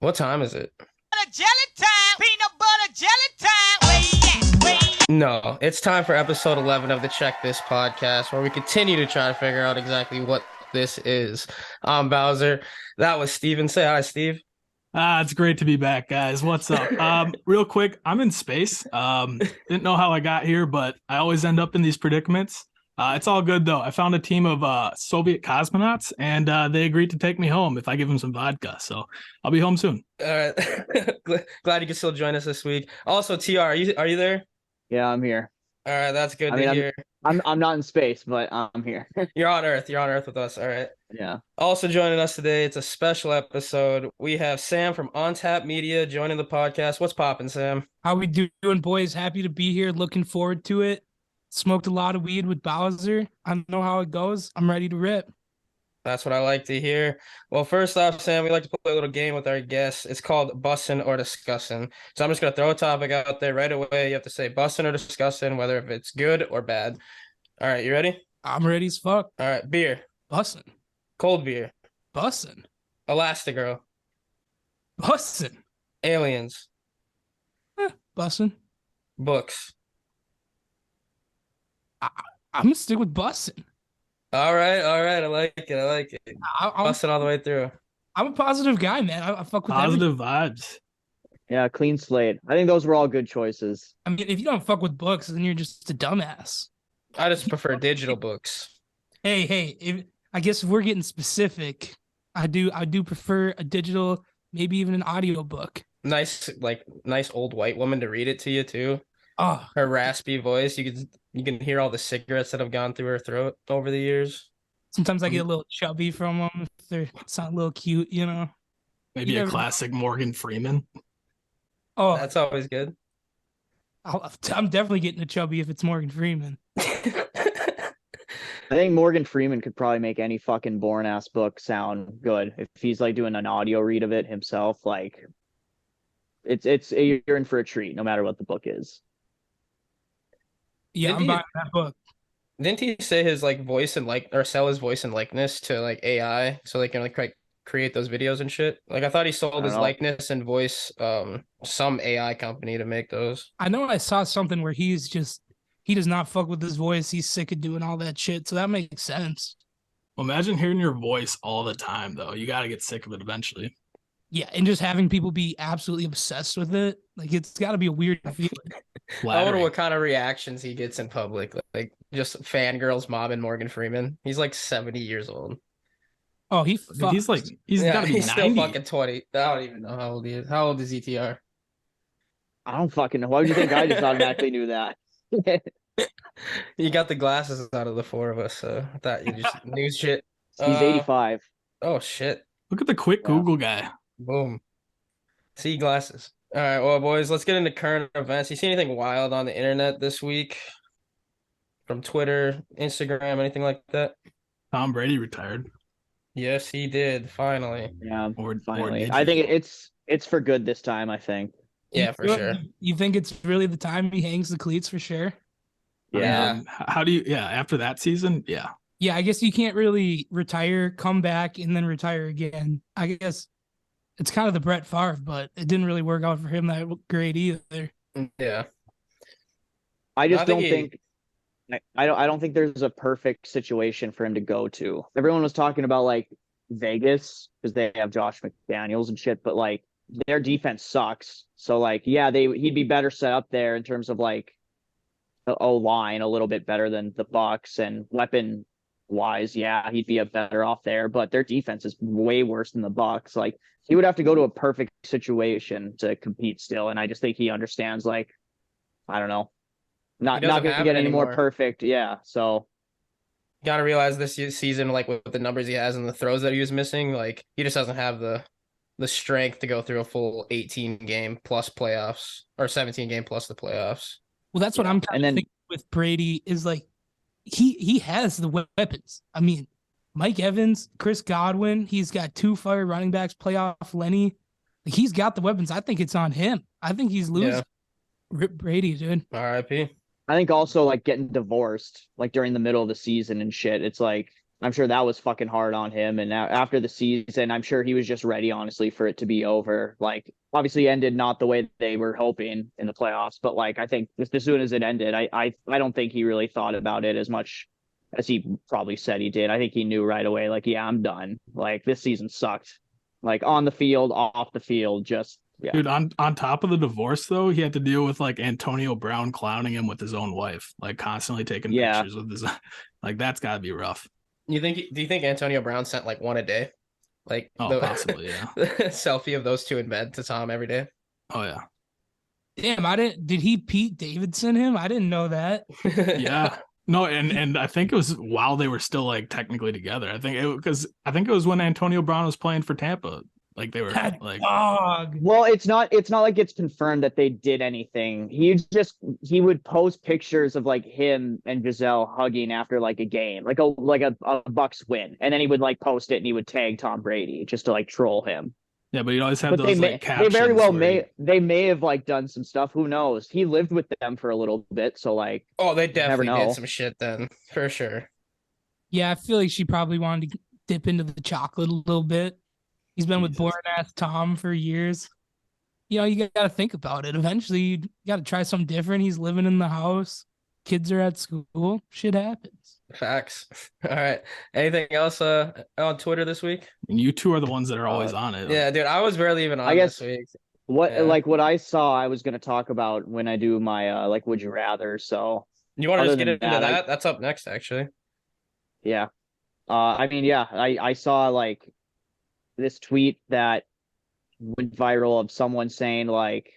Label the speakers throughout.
Speaker 1: What time is it?
Speaker 2: Jelly time, peanut butter jelly time. Where you at?
Speaker 1: No, it's time for episode 11 of the Check This podcast, where we continue to try to figure out exactly what this is. I'm Bowser. That was Steven. Say hi, Steve.
Speaker 3: It's great to be back, guys. What's up? Real quick, I'm in space. Didn't know how I got here, but I always end up in these predicaments. It's all good, though. I found a team of Soviet cosmonauts, and they agreed to take me home if I give them some vodka. So I'll be home soon.
Speaker 1: All right. Glad you can still join us this week. Also, TR, are you there?
Speaker 4: Yeah, I'm here.
Speaker 1: All right, that's good to hear.
Speaker 4: I'm not in space, but I'm here.
Speaker 1: You're on Earth. You're on Earth with us. All right.
Speaker 4: Yeah.
Speaker 1: Also joining us today, it's a special episode. We have Sam from On Tap Media joining the podcast. What's poppin', Sam?
Speaker 5: How we doing, boys? Happy to be here. Looking forward to it. Smoked a lot of weed with Bowser. I don't know how it goes. I'm ready to rip.
Speaker 1: That's what I like to hear. Well, first off, Sam, we like to play a little game with our guests. It's called Bussin' or Discussin'. So I'm just going to throw a topic out there right away. You have to say bussin' or discussin', whether if it's good or bad. All right, you ready?
Speaker 5: I'm ready as fuck.
Speaker 1: All right, beer.
Speaker 5: Bussin'.
Speaker 1: Cold beer.
Speaker 5: Bussin'.
Speaker 1: Elastigirl.
Speaker 5: Bussin'.
Speaker 1: Aliens.
Speaker 5: Bussin'.
Speaker 1: Books.
Speaker 5: I'm going to stick with bussin'.
Speaker 1: All right. I like it. Bussin' all the way through.
Speaker 5: I'm a positive guy, man. I fuck with
Speaker 3: Positive vibes.
Speaker 4: Yeah, clean slate. I think those were all good choices.
Speaker 5: I mean, if you don't fuck with books, then you're just a dumbass.
Speaker 1: I just prefer digital books.
Speaker 5: Hey, I guess if we're getting specific, I do prefer a digital, maybe even an audio book.
Speaker 1: Nice old white woman to read it to you too.
Speaker 5: Oh,
Speaker 1: Her raspy voice. You can hear all the cigarettes that have gone through her throat over the years.
Speaker 5: sometimes I get a little chubby from them if they sound a little cute, you know.
Speaker 3: Maybe
Speaker 5: You
Speaker 3: a
Speaker 5: never-
Speaker 3: classic Morgan Freeman.
Speaker 5: Oh,
Speaker 1: That's always good.
Speaker 5: I'm definitely getting a chubby if it's Morgan Freeman.
Speaker 4: I think Morgan Freeman could probably make any fucking boring ass book sound good if he's like doing an audio read of it himself. Like, you're in for a treat no matter what the book is.
Speaker 5: Yeah,
Speaker 1: Didn't
Speaker 5: I'm
Speaker 1: he-
Speaker 5: buying that book.
Speaker 1: Didn't he say his voice and or sell his voice and likeness to AI so they can create those videos and shit? I thought he sold his
Speaker 4: know.
Speaker 1: likeness and voice some AI company to make those.
Speaker 5: I know I saw something where he does not fuck with his voice. He's sick of doing all that shit. So that makes sense.
Speaker 3: Well, imagine hearing your voice all the time, though. You got to get sick of it eventually.
Speaker 5: Yeah, and just having people be absolutely obsessed with it. Like, it's got to be a weird feeling.
Speaker 1: I wonder
Speaker 3: Flattering.
Speaker 1: what kind of reactions he gets in public. Like just fangirls mobbing Morgan Freeman. He's 70 years old.
Speaker 5: Oh, he
Speaker 3: Dude, he's
Speaker 5: fucks.
Speaker 3: he's
Speaker 1: Yeah,
Speaker 3: got to be
Speaker 1: he's
Speaker 3: 90.
Speaker 1: still fucking 20. I don't even know how old he is. How old is ETR?
Speaker 4: I don't fucking know. Why would you think I just automatically knew that?
Speaker 1: You got the glasses out of the four of us, so I thought you just knew shit.
Speaker 4: He's 85.
Speaker 1: Oh shit.
Speaker 3: Look at the quick
Speaker 4: Yeah.
Speaker 3: Google guy.
Speaker 1: Boom. See glasses. All right, well, boys, let's get into current events. You see anything wild on the internet this week? From Twitter, Instagram, anything like that?
Speaker 3: Tom Brady retired.
Speaker 1: Yes, he did, finally.
Speaker 4: Yeah,
Speaker 3: Or
Speaker 4: finally.
Speaker 3: did
Speaker 4: I
Speaker 3: you?
Speaker 4: think it's for good this time, I think.
Speaker 1: Yeah, for sure.
Speaker 5: You think it's really the time he hangs the cleats for sure?
Speaker 4: Yeah.
Speaker 3: How do you? Yeah, after that season, yeah.
Speaker 5: Yeah, I guess you can't really retire, come back, and then retire again. I guess it's kind of the Brett Favre, but it didn't really work out for him that great either.
Speaker 1: Yeah.
Speaker 4: I just
Speaker 1: think
Speaker 4: don't
Speaker 1: he-
Speaker 4: think I don't think there's a perfect situation for him to go to. Everyone was talking about Vegas because they have Josh McDaniels and shit, but their defense sucks. So he'd be better set up there in terms of the O-line a little bit better than the Bucks, and weapon wise, yeah, he'd be a better off there, but their defense is way worse than the Bucks. He would have to go to a perfect situation to compete still, and I just think he understands I don't know. Not
Speaker 1: doesn't
Speaker 4: going to
Speaker 1: have
Speaker 4: get
Speaker 1: it
Speaker 4: any more
Speaker 1: anymore.
Speaker 4: perfect. Yeah. So
Speaker 1: You gotta realize this season, with the numbers he has and the throws that he was missing, he just doesn't have the strength to go through a full 18 game plus playoffs or 17 game plus the playoffs.
Speaker 5: Well, that's what I'm kind
Speaker 4: and
Speaker 5: of
Speaker 4: then-
Speaker 5: thinking with Brady is he has the weapons. I mean, Mike Evans, Chris Godwin, he's got 2 fire running backs, playoff Lenny. He's got the weapons. I think it's on him. I think he's losing.
Speaker 1: Yeah.
Speaker 5: Rip Brady, dude.
Speaker 1: RIP.
Speaker 4: I think also getting divorced during the middle of the season and shit. It's I'm sure that was fucking hard on him. And after the season, I'm sure he was just ready, honestly, for it to be over. Like, obviously, ended not the way they were hoping in the playoffs, but like, I think as soon as it ended, I don't think he really thought about it as much as he probably said he did. I think he knew right away, like, yeah, I'm done. Like, this season sucked. Like, on the field, off the field, just yeah.
Speaker 3: Dude, on top of the divorce though, he had to deal with like Antonio Brown clowning him with his own wife, like constantly taking
Speaker 4: Yeah.
Speaker 3: pictures with his like that's gotta be rough.
Speaker 1: Do you think Antonio Brown sent like one a day? Like
Speaker 3: Oh, possibly, yeah.
Speaker 1: the selfie of those two in bed to Tom every day?
Speaker 3: Oh yeah.
Speaker 5: Damn, I didn't. Did he Pete Davidson him? I didn't know that.
Speaker 3: Yeah. No, and I think it was while they were still like technically together. I think it was when Antonio Brown was playing for Tampa. Like they were
Speaker 5: That
Speaker 3: like
Speaker 5: dog.
Speaker 4: Well, it's not like it's confirmed that they did anything. He would post pictures of like him and Giselle hugging after like a game, like a Bucks win, and then he would like post it and he would tag Tom Brady just to like troll him.
Speaker 3: yeah, but you always have
Speaker 4: But
Speaker 3: those like
Speaker 4: they
Speaker 3: captions
Speaker 4: very well
Speaker 3: where
Speaker 4: may they may have like done some stuff. Who knows? He lived with them for a little bit, so like
Speaker 1: Oh, they
Speaker 4: never
Speaker 1: definitely
Speaker 4: know.
Speaker 1: did some shit then, for sure.
Speaker 5: Yeah, I feel like she probably wanted to dip into the chocolate a little bit. He's been with
Speaker 3: Jesus.
Speaker 5: boring ass Tom for years. You know, you got to think about it. Eventually, you got to try something different. He's living in the house. Kids are at school. Shit happens.
Speaker 1: Facts. All right. Anything else on Twitter this week?
Speaker 3: and you two are the ones that are always on it.
Speaker 1: Yeah, dude, I was barely even on
Speaker 4: I guess-
Speaker 1: this week.
Speaker 4: what
Speaker 1: Yeah.
Speaker 4: like what I saw, I was gonna talk about when I do my like would you rather. So
Speaker 1: You want to
Speaker 4: Other
Speaker 1: just get
Speaker 4: than
Speaker 1: into
Speaker 4: that,
Speaker 1: that? That's up next, actually.
Speaker 4: yeah. I mean, yeah, I saw like this tweet that went viral of someone saying like,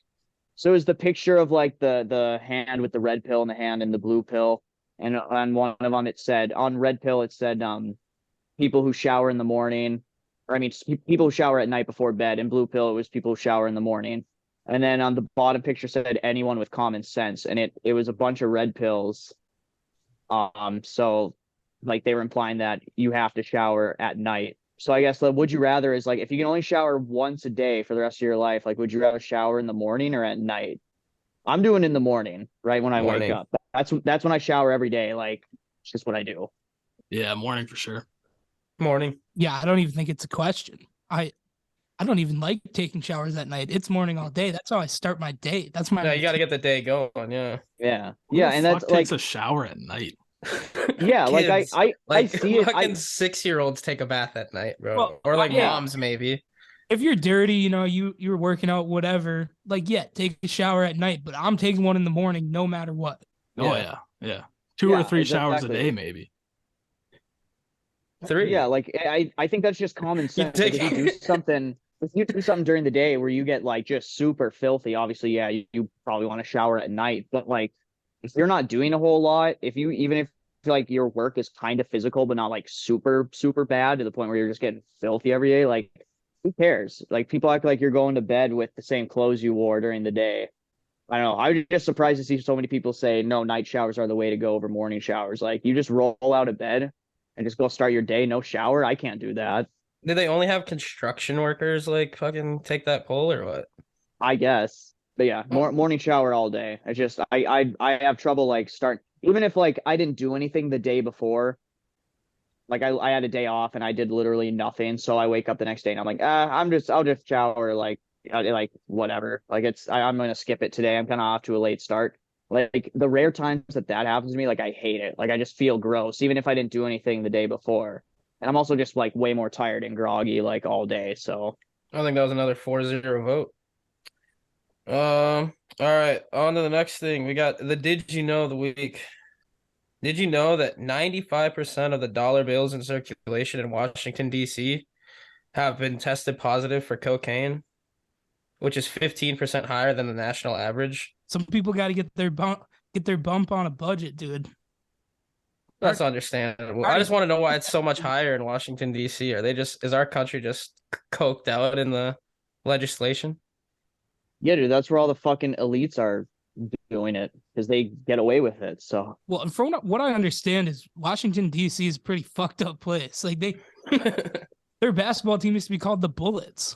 Speaker 4: so it was the picture of like the hand with the red pill in the hand and the blue pill, and on one of them it said on red pill it said people who shower in the morning, or I mean people who shower at night before bed, and blue pill it was people who shower in the morning, and then on the bottom picture said anyone with common sense, and it was a bunch of red pills, so like they were implying that you have to shower at night. So I guess the would you rather is like if you can only shower once a day for the rest of your life, like would you rather shower in the morning or at night? I'm doing in the morning, right when I
Speaker 1: Morning.
Speaker 4: wake up. That's when I shower every day. Like it's just what I do.
Speaker 3: Yeah, morning for sure.
Speaker 1: Morning.
Speaker 5: Yeah, I don't even think it's a question. I don't even like taking showers at night. It's morning all day. That's how I start my day. That's my
Speaker 1: Yeah, you got to get the day going. Yeah.
Speaker 4: Yeah.
Speaker 3: Who
Speaker 4: Yeah,
Speaker 3: the
Speaker 4: and
Speaker 3: fuck
Speaker 4: that's like
Speaker 3: takes a shower at night.
Speaker 4: yeah, like
Speaker 1: Kids.
Speaker 4: I
Speaker 1: Like
Speaker 4: see it.
Speaker 1: fucking 6-year-olds take a bath at night, bro.
Speaker 5: Well,
Speaker 1: or like
Speaker 4: yeah.
Speaker 1: moms, maybe.
Speaker 5: if you're dirty, you know, you're working out, whatever. Like, yeah, take a shower at night, but I'm taking one in the morning, no matter what.
Speaker 3: Oh
Speaker 1: Yeah.
Speaker 3: yeah. Two or
Speaker 4: Yeah,
Speaker 3: three showers a
Speaker 4: exactly.
Speaker 3: day, maybe.
Speaker 1: 3.
Speaker 4: Yeah, like I think that's just common sense. Like,
Speaker 1: take-
Speaker 4: if you do something during the day where you get like just super filthy, obviously, yeah, you probably want to shower at night. But like if you're not doing a whole lot, even if like your work is kind of physical but not like super super bad to the point where you're just getting filthy every day, like who cares? Like people act like you're going to bed with the same clothes you wore during the day. I don't know. I was just surprised to see so many people say no, night showers are the way to go over morning showers. Like you just roll out of bed and just go start your day, no shower. I can't do that.
Speaker 1: Did they only have construction workers like fucking take that poll or what?
Speaker 4: I guess. But yeah, morning shower all day. I just I have trouble like even if like I didn't do anything the day before. Like I had a day off and I did literally nothing. So I wake up the next day and I'm like, I'll just shower like whatever. Like I'm gonna skip it today. I'm kind of off to a late start. Like the rare times that happens to me, like I hate it. Like I just feel gross, even if I didn't do anything the day before. And I'm also just like way more tired and groggy like all day. So
Speaker 1: I think that was another 4-0 vote. All right, on to the next thing. We got the Did You Know of the week. Did you know that 95% of the dollar bills in circulation in Washington, D.C. have been tested positive for cocaine, which is 15% higher than the national average?
Speaker 5: Some people got to get their bump on a budget, dude.
Speaker 1: That's understandable. I just want to know why it's so much higher in Washington, D.C. Is our country just coked out in the legislation?
Speaker 4: yeah, dude, that's where all the fucking elites are doing it because they get away with it. So
Speaker 5: Well, and from what I understand is Washington D.C. is a pretty fucked up place. Like their basketball team used to be called the Bullets.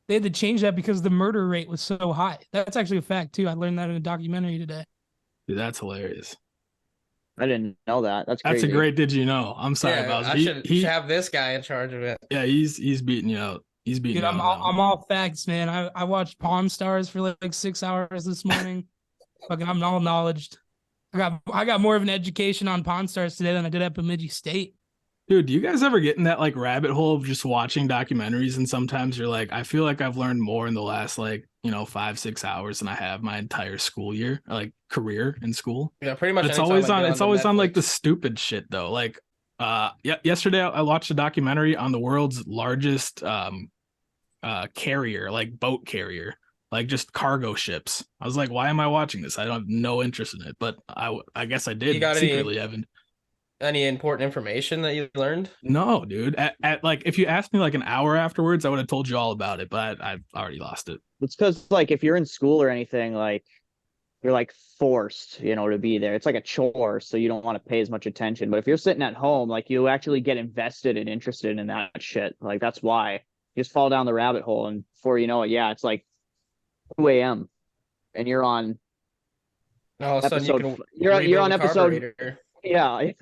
Speaker 5: They had to change that because the murder rate was so high. That's actually a fact too. I learned that in a documentary today.
Speaker 3: Dude, that's hilarious.
Speaker 4: I didn't know that. That's
Speaker 3: That's
Speaker 4: crazy.
Speaker 3: a great did you know. I'm sorry,
Speaker 1: Yeah,
Speaker 3: Bowser.
Speaker 1: I should have this guy in charge of it.
Speaker 3: Yeah, he's beating you out. He's beating
Speaker 5: Dude,
Speaker 3: you out on that one.
Speaker 5: I'm all facts, man. I watched Pawn Stars for like 6 hours this morning. Fucking, I'm all knowledged. I got more of an education on Pawn Stars today than I did at Bemidji State.
Speaker 3: Dude, do you guys ever get in that like rabbit hole of just watching documentaries and sometimes you're like, I feel like I've learned more in the last 5-6 hours than I have my entire school year, like career in school.
Speaker 1: Yeah, pretty much.
Speaker 3: But it's
Speaker 1: anytime
Speaker 3: always
Speaker 1: I
Speaker 3: on
Speaker 1: get
Speaker 3: it's
Speaker 1: onto
Speaker 3: always on like the
Speaker 1: Netflix.
Speaker 3: stupid shit though. Like yesterday I watched a documentary on the world's largest carrier, like boat carrier, like just cargo ships. I was like, why am I watching this? I don't have no interest in it, but I guess I did
Speaker 1: You got
Speaker 3: secretly, Evan.
Speaker 1: any important information that you learned?
Speaker 3: No, dude. At like if you asked me like an hour afterwards, I would have told you all about it, but I've already lost it.
Speaker 4: It's because like if you're in school or anything, like you're like forced, to be there. It's like a chore, so you don't want to pay as much attention. But if you're sitting at home, like you actually get invested and interested in that shit. Like that's why you just fall down the rabbit hole, and before you know it, yeah, it's like 2 a.m. and you're on
Speaker 1: All of a sudden, you
Speaker 4: episode.
Speaker 1: can
Speaker 4: You're
Speaker 1: rebuild
Speaker 4: on
Speaker 1: the
Speaker 4: episode.
Speaker 1: carburetor.
Speaker 4: Yeah,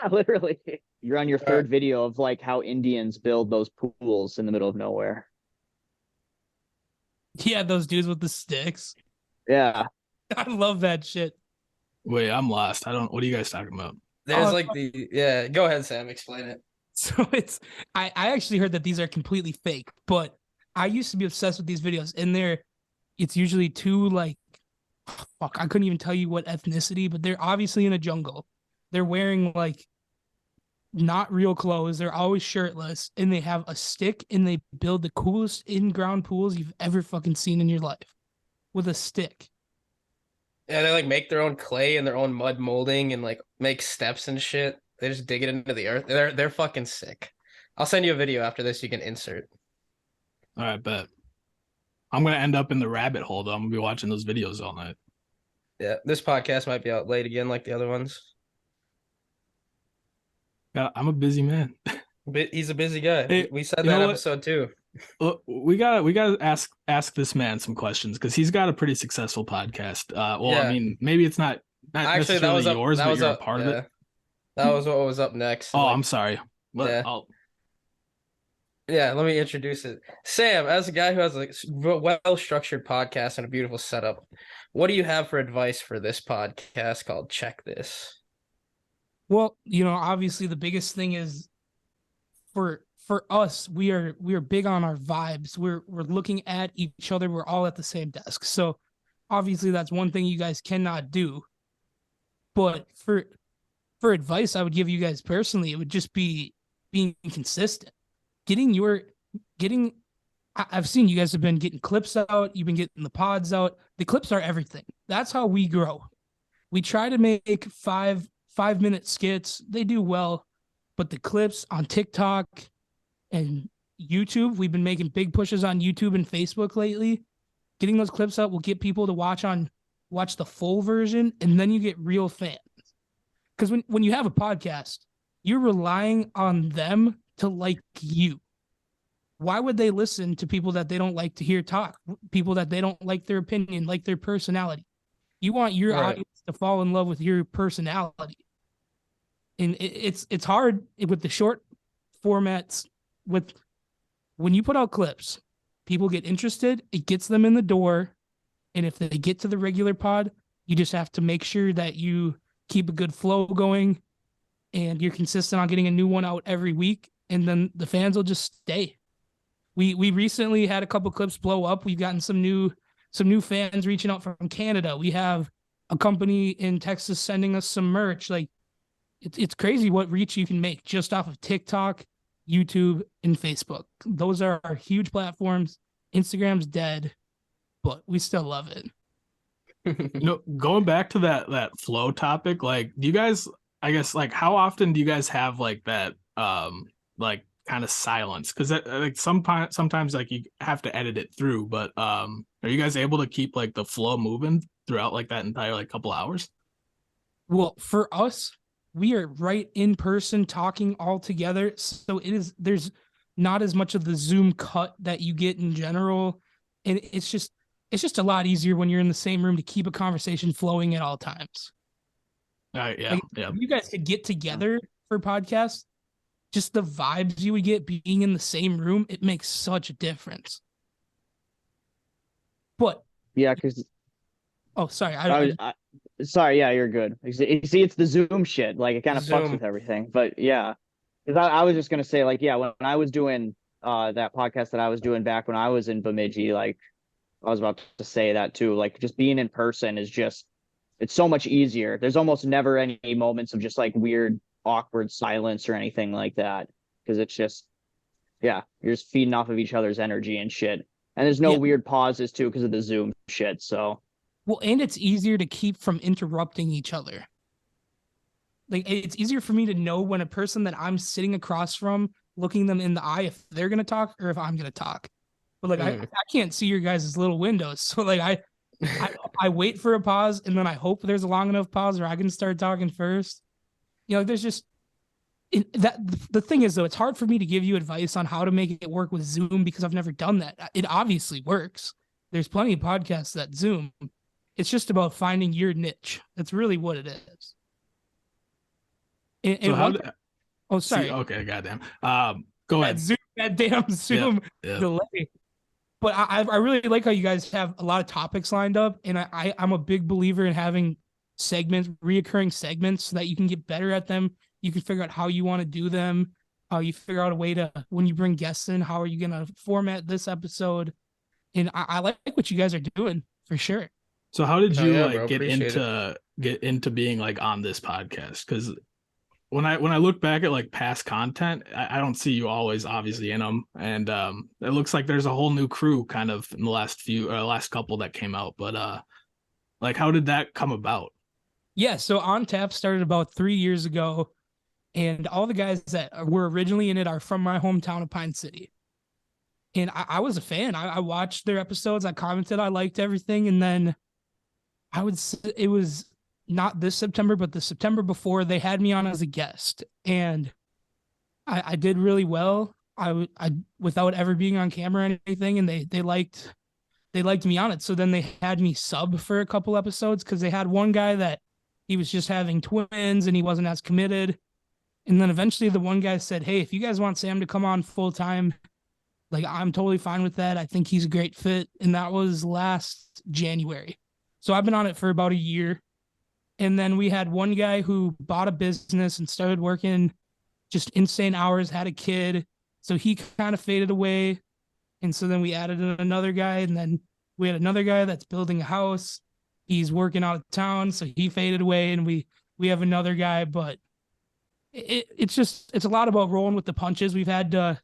Speaker 4: literally. You're on your third video of like how Indians build those pools in the middle of nowhere.
Speaker 5: Yeah, those dudes with the sticks.
Speaker 4: Yeah.
Speaker 5: I love that shit.
Speaker 3: Wait, I'm lost. What are you guys talking about?
Speaker 1: There's
Speaker 5: Oh,
Speaker 1: like yeah. Go ahead, Sam. Explain it.
Speaker 5: So I actually heard that these are completely fake, but I used to be obsessed with these videos, and it's usually two like, fuck, I couldn't even tell you what ethnicity, but they're obviously in a jungle. They're wearing like not real clothes. They're always shirtless, and they have a stick, and they build the coolest in-ground pools you've ever fucking seen in your life with a stick.
Speaker 1: Yeah, they like make their own clay and their own mud molding and like make steps and shit. They just dig it into the earth. They're fucking sick. I'll send you a video after this you can insert.
Speaker 3: All right, bet. I'm gonna end up in the rabbit hole though. I'm gonna be watching those videos all night.
Speaker 1: Yeah, this podcast might be out late again like the other ones.
Speaker 3: Yeah, I'm a busy man.
Speaker 1: He's a busy guy.
Speaker 3: Hey,
Speaker 1: We said
Speaker 3: you know
Speaker 1: that
Speaker 3: what?
Speaker 1: episode too.
Speaker 3: Look, we gotta ask this man some questions because he's got a pretty successful podcast. Well,
Speaker 1: Yeah.
Speaker 3: I mean, maybe it's not
Speaker 1: Actually, that
Speaker 3: necessarily
Speaker 1: was up.
Speaker 3: yours,
Speaker 1: That
Speaker 3: but
Speaker 1: was
Speaker 3: you're
Speaker 1: up.
Speaker 3: a part of it.
Speaker 1: That was what was up next.
Speaker 3: Oh,
Speaker 1: Like,
Speaker 3: I'm sorry.
Speaker 1: Yeah.
Speaker 3: I'll
Speaker 1: let me introduce it. Sam, as a guy who has a well-structured podcast and a beautiful setup, what do you have for advice for this podcast called Check This?
Speaker 5: Well, obviously the biggest thing is for us, we are big on our vibes. We're looking at each other. We're all at the same desk. So obviously that's one thing you guys cannot do. But for advice I would give you guys personally, it would just be being consistent. I've seen you guys have been getting clips out, you've been getting the pods out. The clips are everything. That's how we grow. We try to make 5-minute skits. They do well, but the clips on TikTok and YouTube, we've been making big pushes on YouTube and Facebook lately. Getting those clips out will get people to watch the full version, and then you get real fans. Because when you have a podcast, you're relying on them to like you. Why would they listen to people that they don't like to hear talk? People that they don't like their opinion, like their personality. You want your
Speaker 1: Right.
Speaker 5: audience to fall in love with your personality. And it's hard with the short formats. When you put out clips, people get interested, it gets them in the door. And if they get to the regular pod, you just have to make sure that you keep a good flow going and you're consistent on getting a new one out every week. And then the fans will just stay. We recently had a couple clips blow up. We've gotten some new fans reaching out from Canada. We have a company in Texas sending us some merch. Like it's crazy what reach you can make just off of TikTok, YouTube, and Facebook. Those are our huge platforms. Instagram's dead, but we still love it.
Speaker 3: Going back to that flow topic, like, do you guys, I guess, like, how often do you guys have like that, like kind of silence? Because like sometimes like you have to edit it through, but are you guys able to keep like the flow moving throughout like that entire like couple hours?
Speaker 5: Well, for us, we are right in person talking all together. So there's not as much of the Zoom cut that you get in general. And it's just a lot easier when you're in the same room to keep a conversation flowing at all times.
Speaker 3: Yeah,
Speaker 5: Like,
Speaker 3: yeah.
Speaker 5: if you guys could get together for podcasts, just the vibes you would get being in the same room, it makes such a difference. But
Speaker 4: Yeah, because
Speaker 5: oh, sorry,
Speaker 4: sorry, yeah, you're good. You see, it's the Zoom shit. Like it kind of fucks
Speaker 1: Zoom.
Speaker 4: with everything. But yeah, because I was just gonna say, like, yeah, when I was doing that podcast that I was doing back when I was in Bemidji, like I was about to say that too. Like just being in person is just it's so much easier. There's almost never any moments of just like weird, awkward silence or anything like that. Because it's just yeah, you're just feeding off of each other's energy and shit. And there's no
Speaker 5: Yeah.
Speaker 4: weird pauses too because of the Zoom shit. So
Speaker 5: well, and it's easier to keep from interrupting each other. Like it's easier for me to know when a person that I'm sitting across from, looking them in the eye, if they're gonna talk or if I'm gonna talk. But like I can't see your guys' little windows, so like I wait for a pause and then I hope there's a long enough pause where I can start talking first. You know, there's just that the thing is though, it's hard for me to give you advice on how to make it work with Zoom because I've never done that. It obviously works. There's plenty of podcasts that Zoom. It's just about finding your niche. That's really what it is.
Speaker 3: So how?
Speaker 5: Oh, sorry.
Speaker 3: Okay, goddamn. Go ahead.
Speaker 5: Zoom, that damn Zoom
Speaker 3: Yeah.
Speaker 5: delay. But I really like how you guys have a lot of topics lined up, and I'm a big believer in having segments, reoccurring segments, so that you can get better at them. You can figure out how you want to do them. How you figure out a way to when you bring guests in, how are you gonna format this episode? And I like what you guys are doing for sure.
Speaker 3: So how did
Speaker 1: Oh,
Speaker 3: you
Speaker 1: yeah,
Speaker 3: like
Speaker 1: bro,
Speaker 3: get
Speaker 1: appreciate
Speaker 3: into being like on this podcast? Because when I look back at like past content, I don't see you always obviously in them, and it looks like there's a whole new crew kind of in the last couple that came out. But like how did that come about?
Speaker 5: Yeah, so On Tap started about 3 years ago, and all the guys that were originally in it are from my hometown of Pine City. And I was a fan. I watched their episodes. I commented. I liked everything. And then it was not this September, but the September before, they had me on as a guest. And I did really well. I without ever being on camera or anything. And they liked me on it. So then they had me sub for a couple episodes because they had one guy that he was just having twins and he wasn't as committed. And then eventually the one guy said, hey, if you guys want Sam to come on full time, like I'm totally fine with that. I think he's a great fit. And that was last January. So I've been on it for about a year. And then we had one guy who bought a business and started working just insane hours, had a kid. So he kind of faded away. And so then we added another guy, and then we had another guy that's building a house. He's working out of town, so he faded away, and we have another guy, but it's a lot about rolling with the punches. We've had to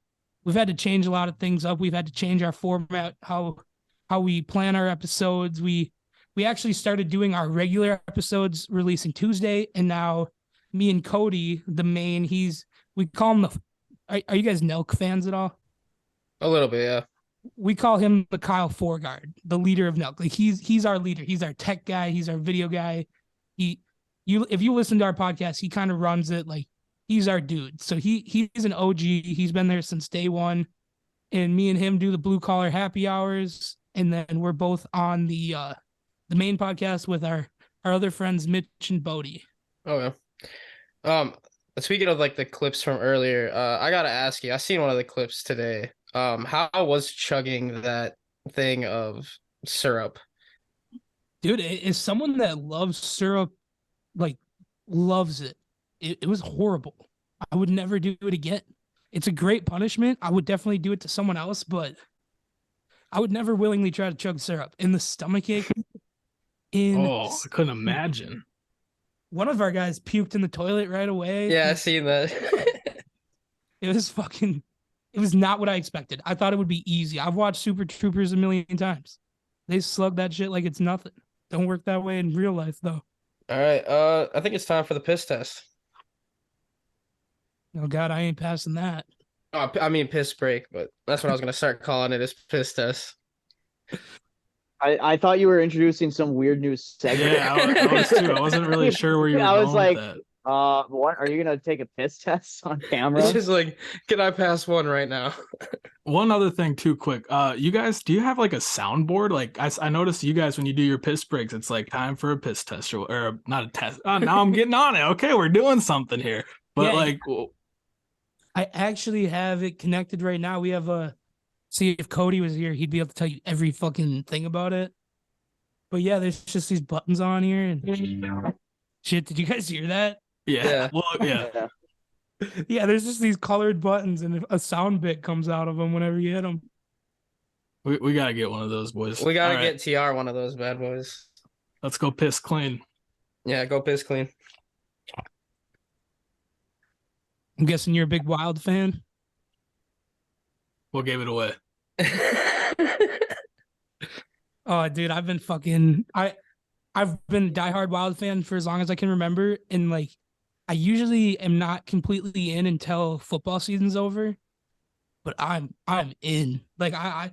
Speaker 5: change a lot of things up. We've had to change our format, how we plan our episodes. We actually started doing our regular episodes releasing Tuesday, and now me and Cody, the main, we call him are you guys Nelk fans at all?
Speaker 1: A little bit, yeah.
Speaker 5: We call him the Kyle Forgard, the leader of Nelk. Like he's our leader. He's our tech guy. He's our video guy. If you listen to our podcast, he kind of runs it. Like he's our dude. So he's an OG. He's been there since day one. And me and him do the blue collar happy hours. And then we're both on the main podcast with our other friends, Mitch and Bodie.
Speaker 1: Okay. Speaking of like the clips from earlier, I gotta ask you, I seen one of the clips today. How was chugging that thing of syrup?
Speaker 5: Dude, as someone that loves syrup, like loves it, it was horrible. I would never do it again. It's a great punishment. I would definitely do it to someone else, but I would never willingly try to chug syrup. In the stomachache.
Speaker 3: I couldn't imagine.
Speaker 5: One of our guys puked in the toilet right away.
Speaker 1: Yeah, I seen that.
Speaker 5: It was not what I expected. I thought it would be easy. I've watched Super Troopers a million times. They slug that shit like it's nothing. Don't work that way in real life, though.
Speaker 1: All right. I think it's time for the piss test.
Speaker 5: Oh, God, I ain't passing that.
Speaker 1: Oh, I mean piss break, but that's what I was gonna start calling it, is piss test.
Speaker 4: I thought you were introducing some weird new segment.
Speaker 3: Yeah, I was too. I wasn't really sure where you were
Speaker 4: I was
Speaker 3: going
Speaker 4: like,
Speaker 3: with that.
Speaker 4: What are you gonna take a piss test on camera?
Speaker 1: It's just like, can I pass one right now?
Speaker 3: One other thing, too quick. You guys, do you have like a soundboard? Like I noticed you guys when you do your piss breaks, it's like time for a piss test or not a test. Now I'm getting on it. Okay, we're doing something here. But
Speaker 5: Yeah.
Speaker 3: like,
Speaker 5: I actually have it connected right now. We have a see if Cody was here, he'd be able to tell you every fucking thing about it. But yeah, there's just these buttons on here and shit. Did you guys hear that?
Speaker 3: yeah,
Speaker 1: Yeah.
Speaker 3: well, yeah.
Speaker 4: Yeah.
Speaker 5: Yeah, there's just these colored buttons and a sound bit comes out of them whenever you hit them.
Speaker 3: We gotta get one of those, boys.
Speaker 1: We gotta
Speaker 3: All right,
Speaker 1: get TR one of those bad boys.
Speaker 3: let's go piss clean.
Speaker 1: Yeah, go piss clean.
Speaker 5: I'm guessing you're a big Wild fan.
Speaker 3: What gave it away?
Speaker 5: Oh, dude, I've been I've been a diehard Wild fan for as long as I can remember, and like I usually am not completely in until football season's over, but I'm in. Like I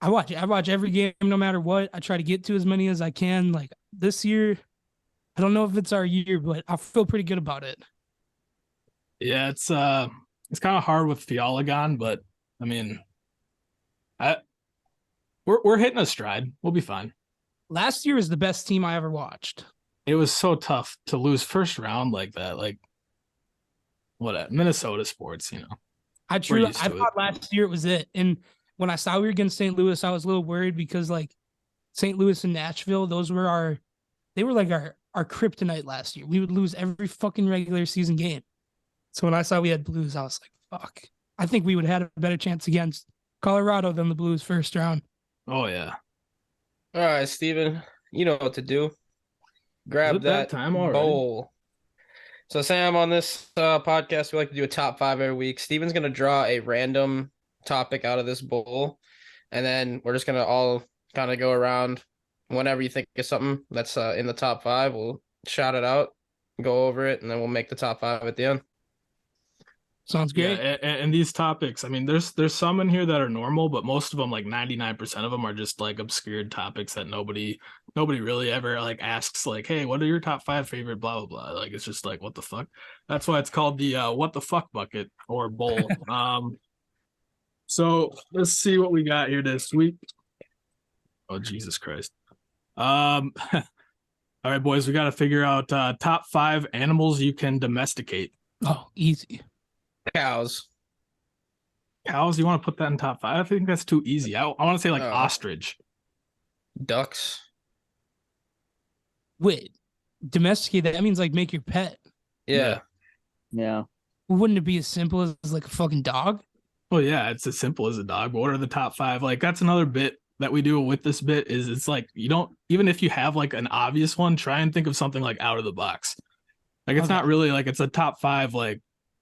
Speaker 5: watch every game no matter what. I try to get to as many as I can. Like this year, I don't know if it's our year, but I feel pretty good about it.
Speaker 3: Yeah, it's kind of hard with Fiala gone, but I mean, we're hitting a stride. We'll be fine.
Speaker 5: Last year was the best team I ever watched.
Speaker 3: It was so tough to lose first round like that. Like, what Minnesota sports, you know.
Speaker 5: I
Speaker 3: We're used
Speaker 5: I
Speaker 3: to it.
Speaker 5: thought last year it was it. And when I saw we were against St. Louis, I was a little worried because like St. Louis and Nashville, they were like our kryptonite last year. We would lose every fucking regular season game. So when I saw we had Blues, I was like, fuck. I think we would have had a better chance against Colorado than the Blues first round.
Speaker 3: Oh yeah.
Speaker 1: All right, Steven, you know what to do.
Speaker 3: Is
Speaker 1: Grab
Speaker 3: it that
Speaker 1: that
Speaker 3: time already?
Speaker 1: bowl. So, Sam, on this podcast, we like to do a top 5 every week. Steven's going to draw a random topic out of this bowl, and then we're just going to all kind of go around. Whenever you think of something that's in the top 5, we'll shout it out, go over it, and then we'll make the top 5 at the end.
Speaker 5: Sounds
Speaker 3: Yeah,
Speaker 5: great.
Speaker 3: and these topics, I mean, there's some in here that are normal, but most of them, like 99% of them, are just like obscured topics that nobody really ever like asks, like, hey, what are your top 5 favorite blah blah blah. Like it's just like, what the fuck? That's why it's called the what the fuck bucket or bowl. So let's see what we got here this week. Oh Jesus Christ. All right, boys, we got to figure out top 5 animals you can domesticate.
Speaker 5: Oh, easy.
Speaker 1: Cows.
Speaker 3: Cows, you want to put that in top 5? I think that's too easy. I want to say like
Speaker 1: Oh.
Speaker 3: ostrich.
Speaker 1: Ducks.
Speaker 5: Wait, domesticate that means like make your pet.
Speaker 1: Yeah.
Speaker 4: Yeah.
Speaker 5: Wouldn't it be as simple as like a fucking dog?
Speaker 3: Well, yeah, it's as simple as a dog. But what are the top 5? Like that's another bit that we do with this bit is it's like you don't, even if you have like an obvious one, try and think of something like out of the box. Like it's
Speaker 5: Okay.
Speaker 3: not really like it's a top 5 like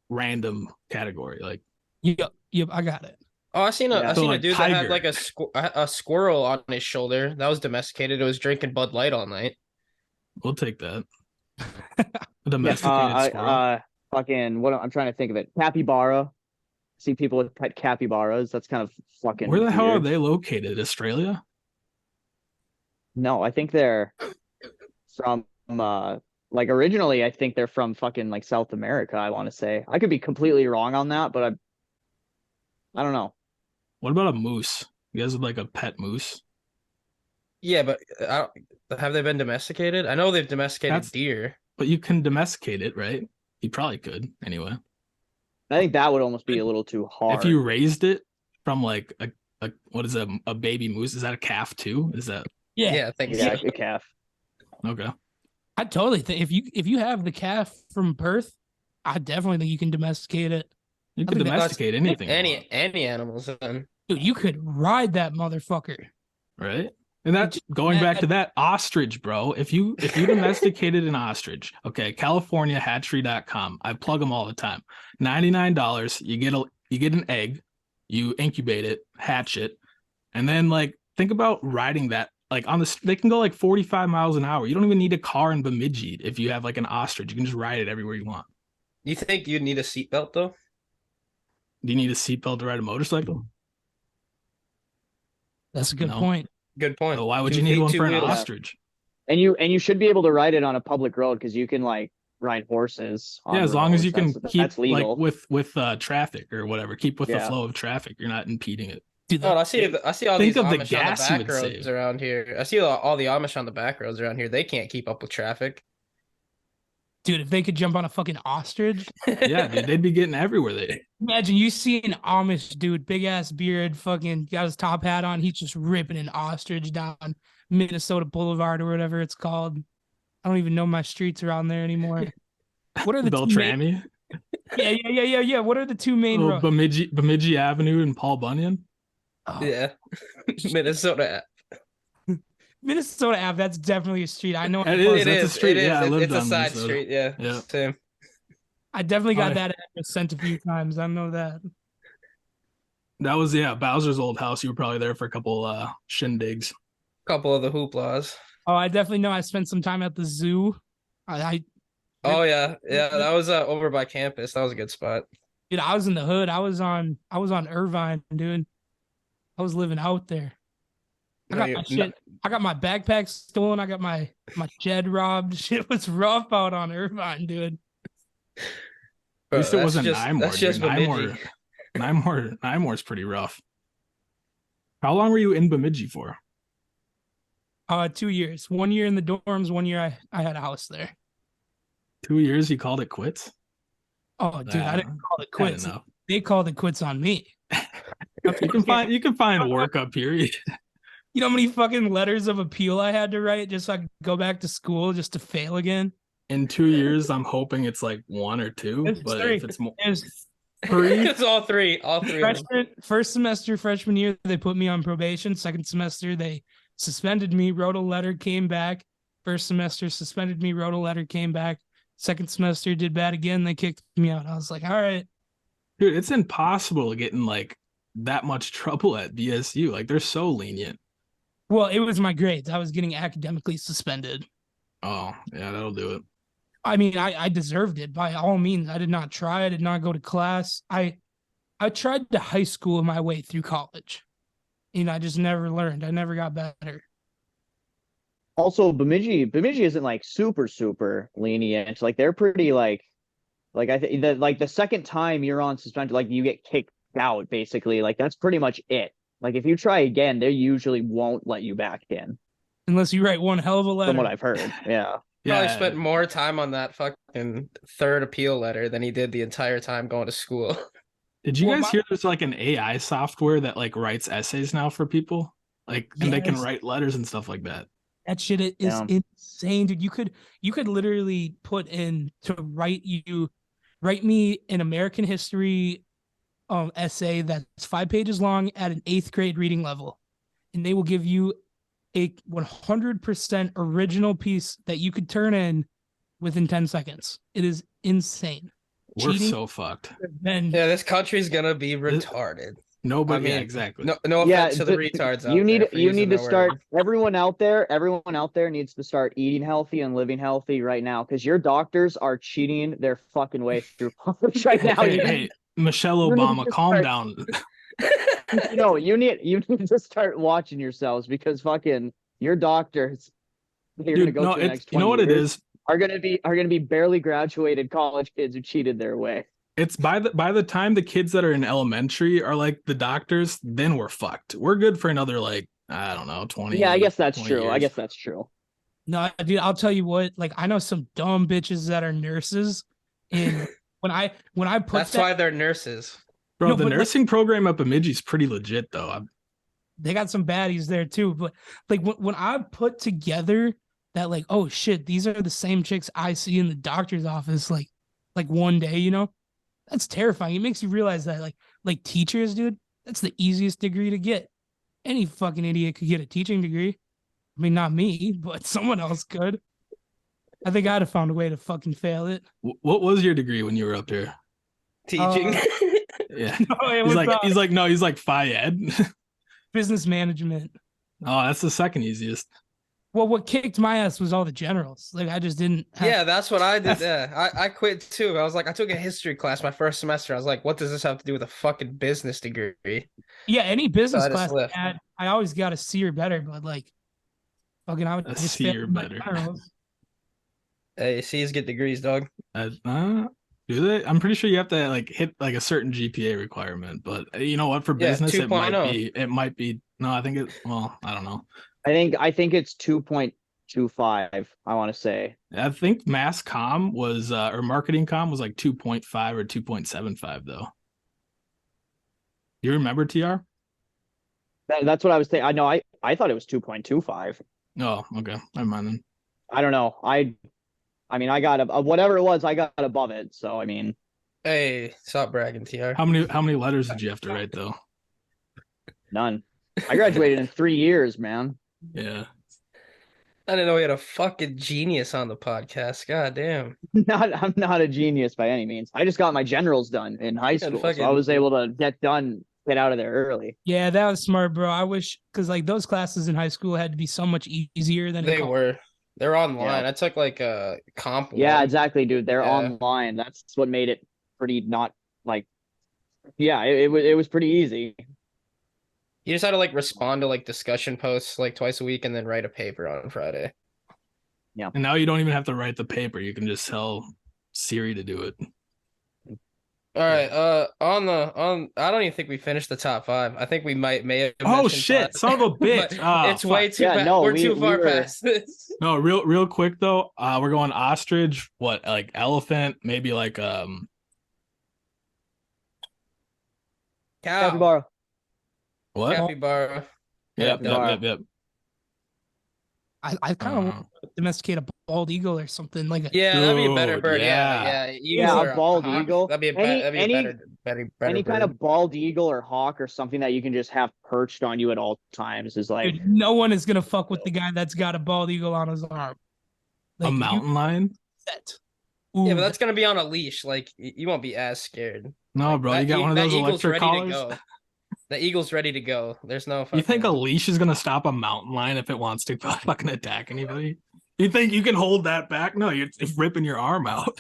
Speaker 3: random category. Like
Speaker 5: Yep, I got it.
Speaker 1: Oh, I seen a
Speaker 4: Yeah.
Speaker 1: I
Speaker 3: So,
Speaker 1: seen a
Speaker 3: like,
Speaker 1: dude that had
Speaker 3: tiger.
Speaker 1: like a squirrel on his shoulder. That was domesticated. It was drinking Bud Light all night.
Speaker 3: we'll take that. A
Speaker 4: Yeah.
Speaker 3: domesticated squirrel.
Speaker 4: Fucking what I'm trying to think of it. Capybara. See people with pet capybaras. That's kind of fucking
Speaker 3: Where the hell are
Speaker 4: weird.
Speaker 3: they located? Australia?
Speaker 4: No, I think they're from like originally I think they're from fucking like South America, I want to say. I could be completely wrong on that, but I don't know.
Speaker 3: What about a moose? You guys would like a pet moose?
Speaker 1: Yeah, but have they been domesticated? I know they've domesticated
Speaker 3: That's-
Speaker 1: deer.
Speaker 3: But you can domesticate it, right? You probably could anyway.
Speaker 4: I think that would almost be a little too hard.
Speaker 3: If you raised it from like a what is a baby moose? Is that a calf too? Is that
Speaker 1: Yeah, I think
Speaker 4: yeah,
Speaker 1: so.
Speaker 4: a calf.
Speaker 3: okay?
Speaker 5: I totally think if you have the calf from birth, I definitely think you can domesticate it.
Speaker 3: You
Speaker 5: I
Speaker 3: can
Speaker 5: think that's-
Speaker 3: domesticate anything, you
Speaker 1: Any animals then.
Speaker 5: Dude, you could ride that motherfucker.
Speaker 3: want, right? And that's going back to that ostrich, bro. If you domesticated an ostrich, okay, CaliforniaHatchery.com. I plug them all the time. $99. You get an egg, you incubate it, hatch it, and then like think about riding that like they can go like 45 miles an hour. You don't even need a car in Bemidji if you have like an ostrich. You can just ride it everywhere you want.
Speaker 1: You think you'd need a seatbelt though?
Speaker 3: Do you need a seatbelt to ride a motorcycle?
Speaker 5: That's a good
Speaker 3: No.
Speaker 5: point.
Speaker 1: Good point.
Speaker 3: So why would
Speaker 1: 2
Speaker 3: you need
Speaker 1: feet,
Speaker 3: one
Speaker 1: 2
Speaker 3: for an
Speaker 1: wheels.
Speaker 3: ostrich?
Speaker 4: And you should be able to ride it on a public road because you can like ride horses. On
Speaker 3: Yeah, as
Speaker 4: the
Speaker 3: long as
Speaker 4: roads.
Speaker 3: you can
Speaker 4: That's
Speaker 3: keep
Speaker 4: legal.
Speaker 3: like with traffic or whatever, keep with the
Speaker 4: Yeah.
Speaker 3: flow of traffic. You're not impeding it.
Speaker 5: Dude,
Speaker 1: Oh, I see all
Speaker 3: Think
Speaker 1: these
Speaker 3: of the
Speaker 1: Amish on the
Speaker 3: gas you
Speaker 1: back
Speaker 3: would
Speaker 1: roads
Speaker 3: save.
Speaker 1: around here. I see all the Amish on the back roads around here. They can't keep up with traffic.
Speaker 5: dude, if they could jump on a fucking ostrich,
Speaker 3: Yeah, dude, they'd be getting everywhere. They
Speaker 5: imagine you see an Amish dude, big ass beard, fucking got his top hat on. He's just ripping an ostrich down Minnesota Boulevard or whatever it's called. I don't even know my streets around there anymore. What are the two main,
Speaker 3: Beltrami,
Speaker 5: yeah. What are the two main roads?
Speaker 3: Bemidji Avenue, and Paul Bunyan.
Speaker 5: Oh,
Speaker 1: Yeah, Minnesota.
Speaker 5: Minnesota Ave, that's definitely a street. I know.
Speaker 3: It is.
Speaker 1: It
Speaker 3: That's a
Speaker 1: is.
Speaker 3: street.
Speaker 1: It is.
Speaker 3: Yeah, I lived
Speaker 1: It's a
Speaker 3: on
Speaker 1: side
Speaker 3: Minnesota.
Speaker 1: street. Yeah.
Speaker 3: Yeah.
Speaker 1: Same.
Speaker 5: I definitely got
Speaker 3: Oh,
Speaker 5: that address sent a few times. I know that.
Speaker 3: That was Bowser's old house. You were probably there for a couple shindigs.
Speaker 1: Couple of the hooplas.
Speaker 5: Oh, I definitely know. I spent some time at the zoo. I
Speaker 1: Oh yeah, that was over by campus. That was a good spot.
Speaker 5: dude, I was in the hood. I was on Irvine, dude. I was living out there. I
Speaker 1: No,
Speaker 5: got
Speaker 1: you-
Speaker 5: my shit. I got my backpack stolen. I got my shed robbed. Shit was rough out on Irvine, dude.
Speaker 3: At least it
Speaker 1: that's
Speaker 3: wasn't
Speaker 1: just,
Speaker 3: Nymore.
Speaker 1: That's just
Speaker 3: dude.
Speaker 1: Bemidji.
Speaker 3: Nymore's pretty rough. How long were you in Bemidji for?
Speaker 5: 2 years. 1 year in the dorms. 1 year I had a house there.
Speaker 3: 2 years. You called it quits.
Speaker 5: Oh, dude, I didn't call it
Speaker 3: Had
Speaker 5: quits.
Speaker 3: enough.
Speaker 5: They called it quits on me.
Speaker 3: You can find work up here.
Speaker 5: You know how many fucking letters of appeal I had to write just so I could go back to school just to fail again?
Speaker 3: In 2 years, I'm hoping it's like 1 or 2.
Speaker 5: It's
Speaker 3: But
Speaker 5: three.
Speaker 3: if it's more,
Speaker 5: There's
Speaker 1: It's all three. All three. Of them.
Speaker 5: first semester, freshman year, they put me on probation. Second semester, they suspended me, wrote a letter, came back. First semester, suspended me, wrote a letter, came back. Second semester, did bad again. They kicked me out. I was like, all right.
Speaker 3: dude, it's impossible to get in like that much trouble at BSU. Like they're so lenient.
Speaker 5: Well, it was my grades. I was getting academically suspended.
Speaker 3: Oh yeah, that'll do it.
Speaker 5: I mean, I deserved it by all means. I did not try. I did not go to class. I tried to high school my way through college. I just never learned. I never got better.
Speaker 4: Also, Bemidji isn't like super lenient. Like they're pretty like I think that like the second time you're on suspension, like you get kicked out basically. Like that's pretty much it. Like if you try again, they usually won't let you back in,
Speaker 5: Unless you write one hell of a letter.
Speaker 4: from what I've heard. Yeah.
Speaker 1: Probably spent more time on that fucking third appeal letter than he did the entire time going to school.
Speaker 3: Did you
Speaker 5: Well,
Speaker 3: guys hear there's like an AI software that like writes essays now for people? Like and they can
Speaker 5: Yes.
Speaker 3: write letters and stuff like that.
Speaker 5: That shit is
Speaker 4: Yeah.
Speaker 5: insane, dude. You could literally put in to write me an American history essay that's 5 pages long at an 8th grade reading level, and they will give you a 100% original piece that you could turn in within 10 seconds. It is insane.
Speaker 3: We're
Speaker 5: Cheating.
Speaker 3: so fucked.
Speaker 5: Then
Speaker 1: Yeah, this country's gonna be retarded.
Speaker 3: Nobody,
Speaker 1: I
Speaker 3: yeah,
Speaker 1: mean,
Speaker 3: exactly.
Speaker 1: No
Speaker 4: Yeah,
Speaker 1: offense to the retards out
Speaker 4: you need
Speaker 1: there for
Speaker 4: you
Speaker 1: using
Speaker 4: need to
Speaker 1: the
Speaker 4: start
Speaker 1: word.
Speaker 4: everyone out there needs to start eating healthy and living healthy right now because your doctors are cheating their fucking way through college right now.
Speaker 3: Hey,
Speaker 4: You
Speaker 3: hey, Michelle
Speaker 4: you need
Speaker 3: Obama,
Speaker 4: to
Speaker 3: calm
Speaker 4: start-
Speaker 3: down.
Speaker 4: no, you need to start watching yourselves because fucking your doctors you're
Speaker 3: Dude,
Speaker 4: gonna go
Speaker 3: no,
Speaker 4: to the
Speaker 3: it's
Speaker 4: next
Speaker 3: you know
Speaker 4: 20
Speaker 3: what it
Speaker 4: years,
Speaker 3: is.
Speaker 4: are gonna be barely graduated college kids who cheated their way.
Speaker 3: It's by the time the kids that are in elementary are like the doctors, then we're fucked. We're good for another like I don't know 20.
Speaker 4: Yeah, I guess that's
Speaker 3: 20
Speaker 4: true. I
Speaker 3: years.
Speaker 4: guess that's true.
Speaker 5: no, dude, I'll tell you what. Like I know some dumb bitches that are nurses, and when I put
Speaker 1: That's
Speaker 5: that,
Speaker 1: why they're nurses.
Speaker 3: Bro,
Speaker 5: No,
Speaker 3: the
Speaker 5: but, like-
Speaker 3: nursing program at Bemidji is pretty legit though.
Speaker 5: they got some baddies there too. But like when I put together that, like, oh shit, these are the same chicks I see in the doctor's office, like one day, that's terrifying. It makes you realize that like teachers, dude, that's the easiest degree to get. Any fucking idiot could get a teaching degree. I mean, not me, but someone else could. I think I'd have found a way to fucking fail it.
Speaker 3: What was your degree when you were up here?
Speaker 1: Teaching.
Speaker 3: Yeah.
Speaker 5: No, it
Speaker 3: He's
Speaker 5: was
Speaker 3: like Phi Ed.
Speaker 5: business management.
Speaker 3: Oh, that's the second easiest.
Speaker 5: Well, what kicked my ass was all the generals. Like I just didn't have
Speaker 1: Yeah, that's what I did. Yeah, I quit too. I was like, I took a history class my first semester. I was like, what does this have to do with a fucking business degree?
Speaker 5: Yeah, any business
Speaker 1: I just
Speaker 5: class
Speaker 1: left.
Speaker 5: I had, I always got a C or better, but like fucking I would
Speaker 3: A
Speaker 5: just
Speaker 3: C
Speaker 5: fail
Speaker 3: or
Speaker 5: my
Speaker 3: better.
Speaker 5: generals.
Speaker 1: Hey, C's get degrees, dog.
Speaker 3: Do they? I'm pretty sure you have to like hit like a certain GPA requirement, but you know what? For
Speaker 1: Yeah,
Speaker 3: business, it might
Speaker 1: 2.0.
Speaker 3: be. It might be. No, I think it. Well, I don't know.
Speaker 4: I think it's 2.25, I want to say.
Speaker 3: I think mass comm was or marketing comm was like 2.5 or 2.75 though. You remember TR?
Speaker 4: That's what I was thinking. I know I thought it was 2.25.
Speaker 3: Oh, okay. Never mind then.
Speaker 4: I don't know. I mean, I got whatever it was, I got above it. So I mean,
Speaker 1: Hey, stop bragging, TR.
Speaker 3: How many letters did you have to write though?
Speaker 4: none. I graduated in 3 years, man.
Speaker 3: Yeah.
Speaker 1: I didn't know we had a fucking genius on the podcast. God damn.
Speaker 4: I'm not a genius by any means. I just got my generals done in high
Speaker 1: Yeah,
Speaker 4: school, so I
Speaker 1: fucking-
Speaker 4: was able to get out of there early.
Speaker 5: Yeah, that was smart, bro. I wish because like those classes in high school had to be so much easier than in
Speaker 1: They
Speaker 5: college.
Speaker 1: were. They're online.
Speaker 4: Yeah.
Speaker 1: I took like a comp.
Speaker 4: Yeah,
Speaker 1: one.
Speaker 4: exactly, dude. They're
Speaker 1: Yeah.
Speaker 4: online. That's what made it pretty not like. Yeah, it was pretty easy.
Speaker 1: You just had to like respond to like discussion posts like twice a week and then write a paper on Friday.
Speaker 3: And now you don't even have to write the paper. You can just tell Siri to do it.
Speaker 1: All right. On I don't even think we finished the top five. I think we may have.
Speaker 3: Oh
Speaker 1: mentioned
Speaker 3: shit!
Speaker 1: five.
Speaker 3: Son of a bitch!
Speaker 1: But
Speaker 3: Ah,
Speaker 1: it's way
Speaker 3: fuck.
Speaker 1: too.
Speaker 4: Yeah, no,
Speaker 1: we're
Speaker 4: we-
Speaker 1: too
Speaker 4: we
Speaker 1: far
Speaker 4: were-
Speaker 1: past this.
Speaker 3: No, real quick though. We're going ostrich. What like elephant? Maybe like
Speaker 1: Cow.
Speaker 4: Capybara.
Speaker 3: what?
Speaker 1: Capybara.
Speaker 3: Yep,
Speaker 4: Capybara.
Speaker 3: yep.
Speaker 5: I kind of
Speaker 3: Uh,
Speaker 5: want to domesticate a bald eagle or something like.
Speaker 1: Yeah, that'd be a better
Speaker 3: Dude,
Speaker 1: bird.
Speaker 3: yeah.
Speaker 1: Yeah.
Speaker 4: Yeah,
Speaker 1: Eagles
Speaker 4: a
Speaker 1: are
Speaker 4: bald
Speaker 1: hawk.
Speaker 4: eagle.
Speaker 1: That'd be
Speaker 4: Any-
Speaker 1: better
Speaker 4: Any kind
Speaker 1: bird.
Speaker 4: of bald eagle or hawk or something that you can just have perched on you at all times is like
Speaker 5: Dude, no one is gonna fuck with the guy that's got a bald eagle on his arm.
Speaker 3: a
Speaker 5: Like,
Speaker 3: mountain lion?
Speaker 5: Set.
Speaker 1: Yeah,
Speaker 5: Ooh,
Speaker 1: but that's gonna be on a leash. Like you won't be as scared.
Speaker 3: No,
Speaker 1: Like,
Speaker 3: bro.
Speaker 1: that
Speaker 3: You got
Speaker 1: e-
Speaker 3: one of
Speaker 1: that
Speaker 3: those
Speaker 1: eagle's
Speaker 3: electric
Speaker 1: ready to
Speaker 3: collars.
Speaker 1: go. The eagle's ready to go. There's no.
Speaker 3: You think a
Speaker 1: fucking-
Speaker 3: leash is gonna stop a mountain lion if it wants to fucking attack anybody? You think you can hold that back? No, you're ripping your arm out.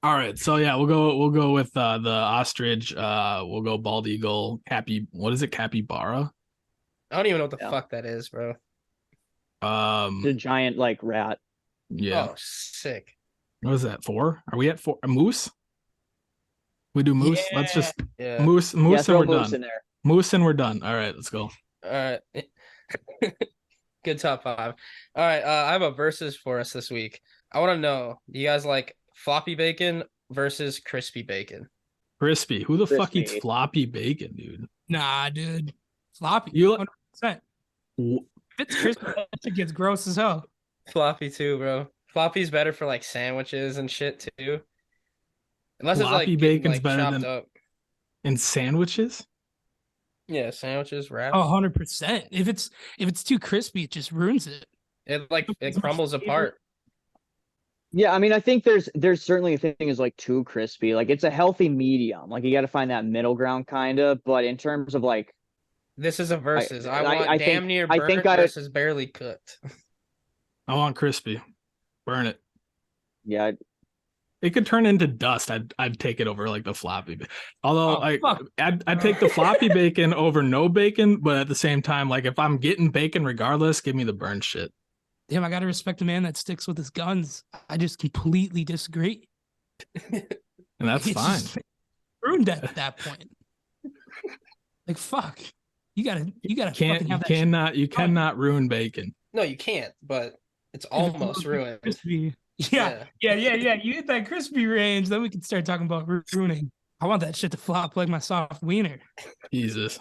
Speaker 3: All right, so yeah, we'll go with the ostrich. We'll go bald eagle. What is it? Capybara.
Speaker 1: I don't even know what the
Speaker 4: Yeah.
Speaker 1: fuck that is, bro.
Speaker 4: the giant like rat.
Speaker 3: Yeah.
Speaker 1: Oh, sick.
Speaker 3: What is that? 4? Are we at 4? A moose? We do moose. Let's just
Speaker 1: Yeah.
Speaker 3: moose
Speaker 4: Yeah,
Speaker 3: and
Speaker 4: throw
Speaker 3: we're
Speaker 4: moose
Speaker 3: done.
Speaker 4: in there.
Speaker 3: Moose and we're done. All right, let's go.
Speaker 1: All right. Good top five. All right. I have a versus for us this week. I want to know, do you guys like floppy bacon versus crispy bacon?
Speaker 3: Crispy. Who the fuck eats
Speaker 4: Crispy.
Speaker 3: floppy bacon, dude?
Speaker 5: nah, dude. Floppy.
Speaker 3: You-
Speaker 5: 100%. If it's crispy, that shit gets gross as hell.
Speaker 1: Floppy too, bro. Floppy's better for like sandwiches and shit too. Unless it's
Speaker 3: Floppy
Speaker 1: like getting,
Speaker 3: bacon's
Speaker 1: like,
Speaker 3: better
Speaker 1: chopped
Speaker 3: than-
Speaker 1: up.
Speaker 3: In sandwiches?
Speaker 1: Yeah, sandwiches, wraps.
Speaker 5: Oh, 100%. If it's too crispy, it just ruins it.
Speaker 1: It like it
Speaker 5: It's my
Speaker 1: crumbles
Speaker 5: favorite.
Speaker 1: apart.
Speaker 4: Yeah, I mean, I think there's certainly a thing is like too crispy. Like it's a healthy medium. Like you got to find that middle ground kind of. But in terms of like,
Speaker 1: This is a versus. I
Speaker 4: I
Speaker 1: want
Speaker 4: think-
Speaker 1: damn near
Speaker 4: I
Speaker 1: burnt
Speaker 4: think I-
Speaker 1: versus barely cooked.
Speaker 3: I want crispy. Burn it.
Speaker 4: yeah,
Speaker 3: It could turn into dust. I'd take it over like the floppy. Although
Speaker 5: Oh, fuck.
Speaker 3: I'd take the floppy bacon over no bacon, but at the same time, like if I'm getting bacon regardless, give me the burnt shit.
Speaker 5: Damn, I gotta respect a man that sticks with his guns. I just completely disagree.
Speaker 3: And that's
Speaker 5: It's
Speaker 3: fine.
Speaker 5: just ruined at that point. Like fuck. You gotta fucking have that shit
Speaker 3: You cannot ruin bacon.
Speaker 1: No, you can't, but it's
Speaker 5: if it's
Speaker 1: almost
Speaker 5: a little
Speaker 1: ruined.
Speaker 5: crispy. Yeah. You hit that crispy range, then we can start talking about ruining. I want that shit to flop like my soft wiener.
Speaker 3: Jesus.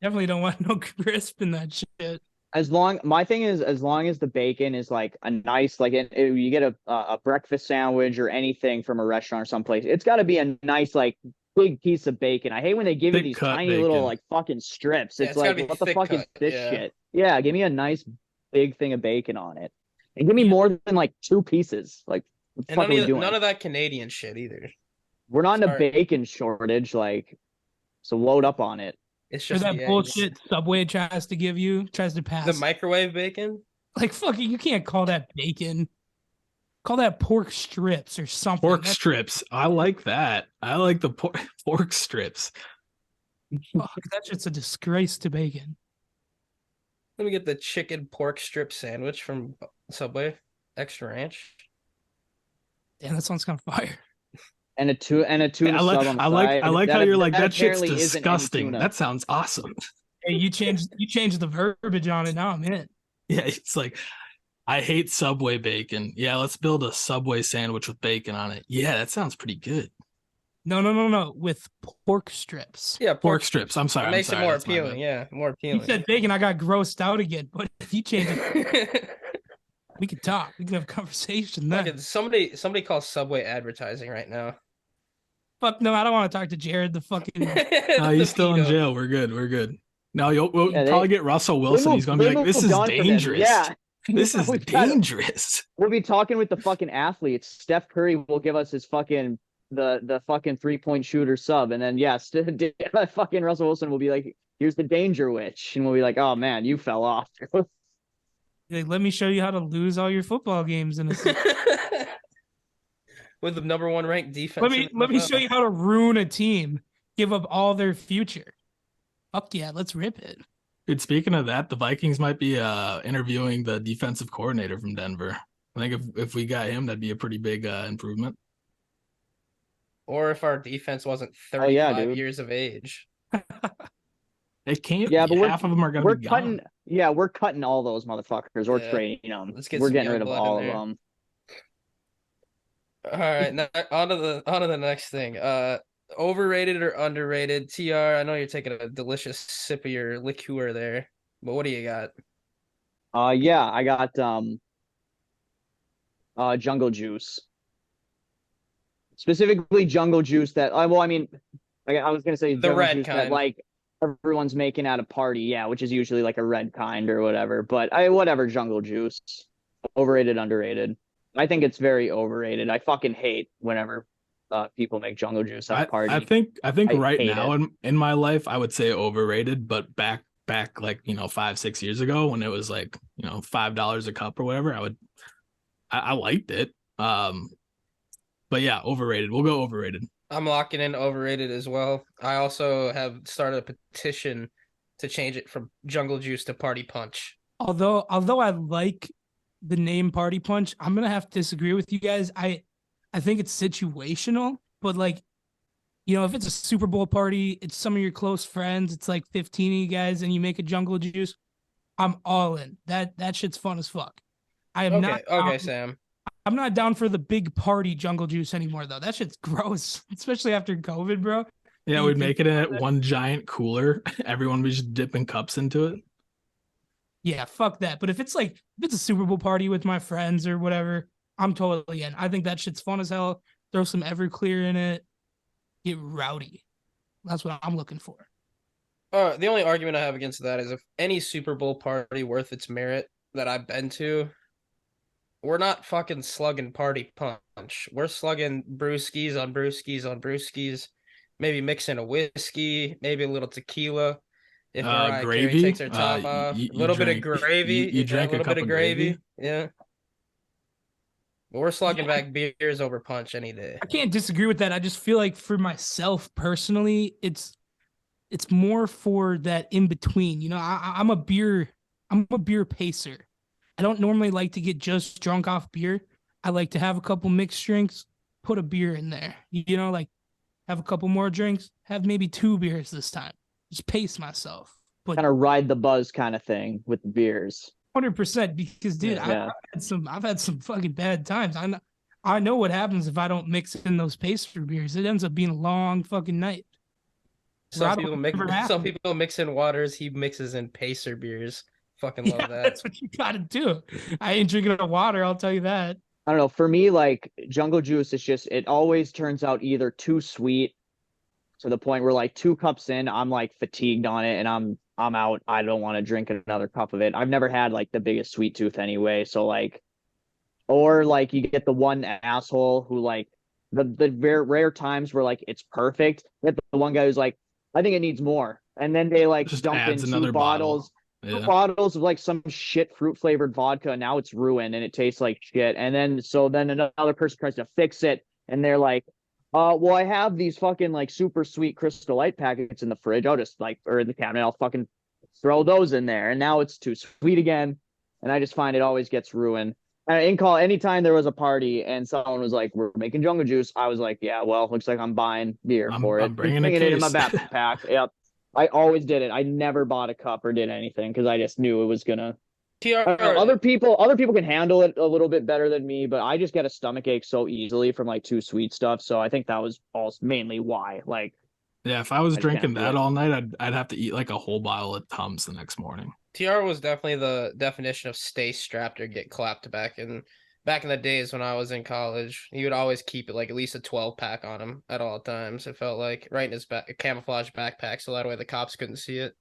Speaker 5: Definitely don't want no crisp in that shit.
Speaker 4: my thing is as long as the bacon is like a nice like you get a breakfast sandwich or anything from a restaurant or someplace, it's got to be a nice like big piece of bacon. I hate when they give you
Speaker 3: Thick
Speaker 4: these
Speaker 3: cut
Speaker 4: tiny
Speaker 3: bacon.
Speaker 4: little like fucking strips.
Speaker 1: Yeah,
Speaker 4: It's
Speaker 1: it's gotta
Speaker 4: like
Speaker 1: be
Speaker 4: what the
Speaker 1: thick
Speaker 4: fuck is
Speaker 1: cut,
Speaker 4: this
Speaker 1: yeah.
Speaker 4: shit? Yeah, give me a nice big thing of bacon on it, and give me
Speaker 5: Yeah.
Speaker 4: more than like 2 pieces. Like what the
Speaker 1: And
Speaker 4: fuck are we doing?
Speaker 1: none of that Canadian shit either.
Speaker 4: We're not in a
Speaker 1: Sorry.
Speaker 4: bacon shortage, like so load up on it.
Speaker 1: It's
Speaker 5: For
Speaker 1: just
Speaker 5: that
Speaker 1: the eggs.
Speaker 5: bullshit Subway tries to give you, tries to pass.
Speaker 1: The microwave bacon.
Speaker 5: Like fucking, you can't call that bacon. Call that pork strips or something.
Speaker 3: Pork
Speaker 5: That's-
Speaker 3: strips. I like that. I like the pork strips.
Speaker 5: Fuck, that's just a disgrace to bacon.
Speaker 1: Let me get the chicken pork strip sandwich from Subway. Extra ranch.
Speaker 5: Damn, that sounds kind of fire.
Speaker 4: And a tuna
Speaker 3: I
Speaker 4: sub
Speaker 3: like
Speaker 4: on the
Speaker 3: I like
Speaker 4: side.
Speaker 3: I like how you're like that shit's
Speaker 4: apparently isn't any
Speaker 3: disgusting.
Speaker 4: tuna.
Speaker 3: That sounds awesome.
Speaker 5: Hey, you changed the verbiage on it. Now I'm in.
Speaker 3: Yeah, it's like I hate Subway bacon. Yeah, let's build a Subway sandwich with bacon on it. Yeah, that sounds pretty good.
Speaker 5: No. With pork strips.
Speaker 1: Yeah,
Speaker 3: Pork strips. I'm sorry.
Speaker 1: It
Speaker 3: I'm
Speaker 1: makes
Speaker 3: sorry,
Speaker 1: it more
Speaker 3: that's my
Speaker 1: appealing.
Speaker 3: bad.
Speaker 1: Yeah, more
Speaker 5: You
Speaker 1: appealing.
Speaker 5: said bacon, I got grossed out again. But if you change it, we can talk. We can have a conversation then.
Speaker 1: Fucking somebody calls Subway advertising right now.
Speaker 5: Fuck no, I don't want to talk to Jared. The fucking
Speaker 3: No, he's still in jail. We're good. We're good. No, we'll
Speaker 4: Yeah,
Speaker 3: probably get Russell Wilson. He's gonna be like, "This is dangerous.
Speaker 4: Yeah.
Speaker 3: This is
Speaker 4: We've got-
Speaker 3: dangerous."
Speaker 4: We'll be talking with the fucking athletes. Steph Curry will give us his fucking the fucking 3-point shooter sub, and then fucking Russell Wilson will be like, "Here's the danger witch," and we'll be like, "Oh man, you fell off."
Speaker 5: like, let me show you how to lose all your football games in a second.
Speaker 1: With the number one ranked defense.
Speaker 5: let me show you how to ruin a team, give up all their future. Fuck yeah, let's rip it.
Speaker 3: Dude, speaking of that, the Vikings might be interviewing the defensive coordinator from Denver. I think if we got him, that'd be a pretty big improvement.
Speaker 1: Or if our defense wasn't
Speaker 4: Oh, yeah,
Speaker 1: 35
Speaker 4: dude.
Speaker 1: years of age.
Speaker 3: It can't.
Speaker 4: Yeah, but
Speaker 3: half of them are gonna
Speaker 4: We're
Speaker 3: be
Speaker 4: cutting.
Speaker 3: gone.
Speaker 4: Yeah, we're cutting all those motherfuckers or
Speaker 1: Yeah.
Speaker 4: trading them.
Speaker 1: Let's get
Speaker 4: We're
Speaker 1: some
Speaker 4: getting
Speaker 1: young
Speaker 4: rid of
Speaker 1: blood
Speaker 4: all
Speaker 1: in
Speaker 4: of
Speaker 1: there.
Speaker 4: them.
Speaker 1: All right, now on to the next thing. Overrated or underrated? TR, I know you're taking a delicious sip of your liqueur there, but what do you got?
Speaker 4: Yeah, I got jungle juice. Specifically jungle juice that well, I mean, I was gonna say
Speaker 1: The
Speaker 4: jungle
Speaker 1: red
Speaker 4: juice that
Speaker 1: kind.
Speaker 4: like everyone's making at a party, yeah, which is usually like a red kind or whatever. But whatever jungle juice. Overrated, underrated. I think it's very overrated. I fucking hate whenever people make jungle juice at a party.
Speaker 3: I think
Speaker 4: I
Speaker 3: right
Speaker 4: hate
Speaker 3: now
Speaker 4: it.
Speaker 3: in my life, I would say overrated, but back like 5-6 years ago when it was like $5 a cup or whatever, I liked it. But yeah, overrated. We'll go overrated.
Speaker 1: I'm locking in overrated as well. I also have started a petition to change it from jungle juice to party punch.
Speaker 5: Although I like the name Party Punch, I'm gonna have to disagree with you guys. I think it's situational, but like, if it's a Super Bowl party, it's some of your close friends, it's like 15 of you guys, and you make a jungle juice, I'm all in. That shit's fun as fuck. I am not
Speaker 1: Okay, Sam.
Speaker 5: I'm not down for the big party jungle juice anymore though. That shit's gross, especially after COVID, bro.
Speaker 3: Yeah,
Speaker 5: You
Speaker 3: we'd
Speaker 5: can-
Speaker 3: make it in one giant cooler. Everyone would just dipping cups into it.
Speaker 5: Yeah, fuck that. But if it's a Super Bowl party with my friends or whatever, I'm totally in. I think that shit's fun as hell. Throw some Everclear in it. Get rowdy. That's what I'm looking for.
Speaker 1: The only argument I have against that is if any Super Bowl party worth its merit that I've been to, we're not fucking slugging party punch. We're slugging brewskis on brewskis on brewskis, maybe mixing a whiskey, maybe a little tequila. If Mariah Carey
Speaker 3: Gravy?
Speaker 1: takes her top off,
Speaker 3: You
Speaker 1: a little bit of
Speaker 3: drank-
Speaker 1: gravy,
Speaker 3: you drank
Speaker 1: a
Speaker 3: a
Speaker 1: little
Speaker 3: cup
Speaker 1: bit of
Speaker 3: of
Speaker 1: gravy.
Speaker 3: gravy?
Speaker 1: Yeah. But we're slugging
Speaker 5: Yeah.
Speaker 1: back beers over punch any day.
Speaker 5: I can't disagree with that. I just feel like for myself personally, it's more for that in between. I'm a beer pacer. I don't normally like to get just drunk off beer. I like to have a couple mixed drinks, put a beer in there. Like have a couple more drinks, have maybe 2 beers this time. Just pace myself. But
Speaker 4: Kind of ride the buzz kind of thing with the beers.
Speaker 5: 100% because dude,
Speaker 4: Yeah.
Speaker 5: I've had some fucking bad times. I know what happens if I don't mix in those pacer beers. It ends up being a long fucking night.
Speaker 1: Some people
Speaker 5: Some
Speaker 1: people mix in waters. He mixes in pacer beers. Fucking love
Speaker 5: Yeah,
Speaker 1: that.
Speaker 5: that's what you gotta do. I ain't drinking no water, I'll tell you that.
Speaker 4: I don't know. For me, like jungle juice, it always turns out either too sweet to the point where like 2 cups in, I'm like fatigued on it and I'm out. I don't want to drink another cup of it. I've never had like the biggest sweet tooth anyway. So like, or like you get the one asshole who like the very rare times where like it's perfect. You get the one guy who's like, I think it needs more. And then they like
Speaker 3: Just
Speaker 4: dump
Speaker 3: adds
Speaker 4: in
Speaker 3: another
Speaker 4: 2 bottles.
Speaker 3: Yeah.
Speaker 4: 2 bottles of like some shit fruit flavored vodka. And now it's ruined and it tastes like shit. And then another person tries to fix it and they're like, well, I have these fucking like super sweet Crystal Light packets in the fridge. I'll just or in the cabinet, I'll fucking throw those in there. And now it's too sweet again. And I just find it always gets ruined. anytime there was a party and someone was like, "We're making jungle juice," I was like, "Yeah, well, looks like I'm buying beer for it.
Speaker 3: I'm bringing a
Speaker 4: Bringing it in my
Speaker 3: case.
Speaker 4: backpack." Yep, I always did it. I never bought a cup or did anything because I just knew it was gonna.
Speaker 1: TR,
Speaker 4: I don't know, other people can handle it a little bit better than me, but I just get a stomach ache so easily from like too sweet stuff. So I think that was also mainly why. Like,
Speaker 3: Yeah, if I was
Speaker 4: I just can't
Speaker 3: drinking
Speaker 4: do
Speaker 3: that
Speaker 4: it.
Speaker 3: all night, I'd have to eat like a whole bottle of Tums the next morning.
Speaker 1: TR was definitely the definition of stay strapped or get clapped back in the days when I was in college. He would always keep it like at least a 12 pack on him at all times. It felt like right in his back, a camouflage backpack, so that way the cops couldn't see it.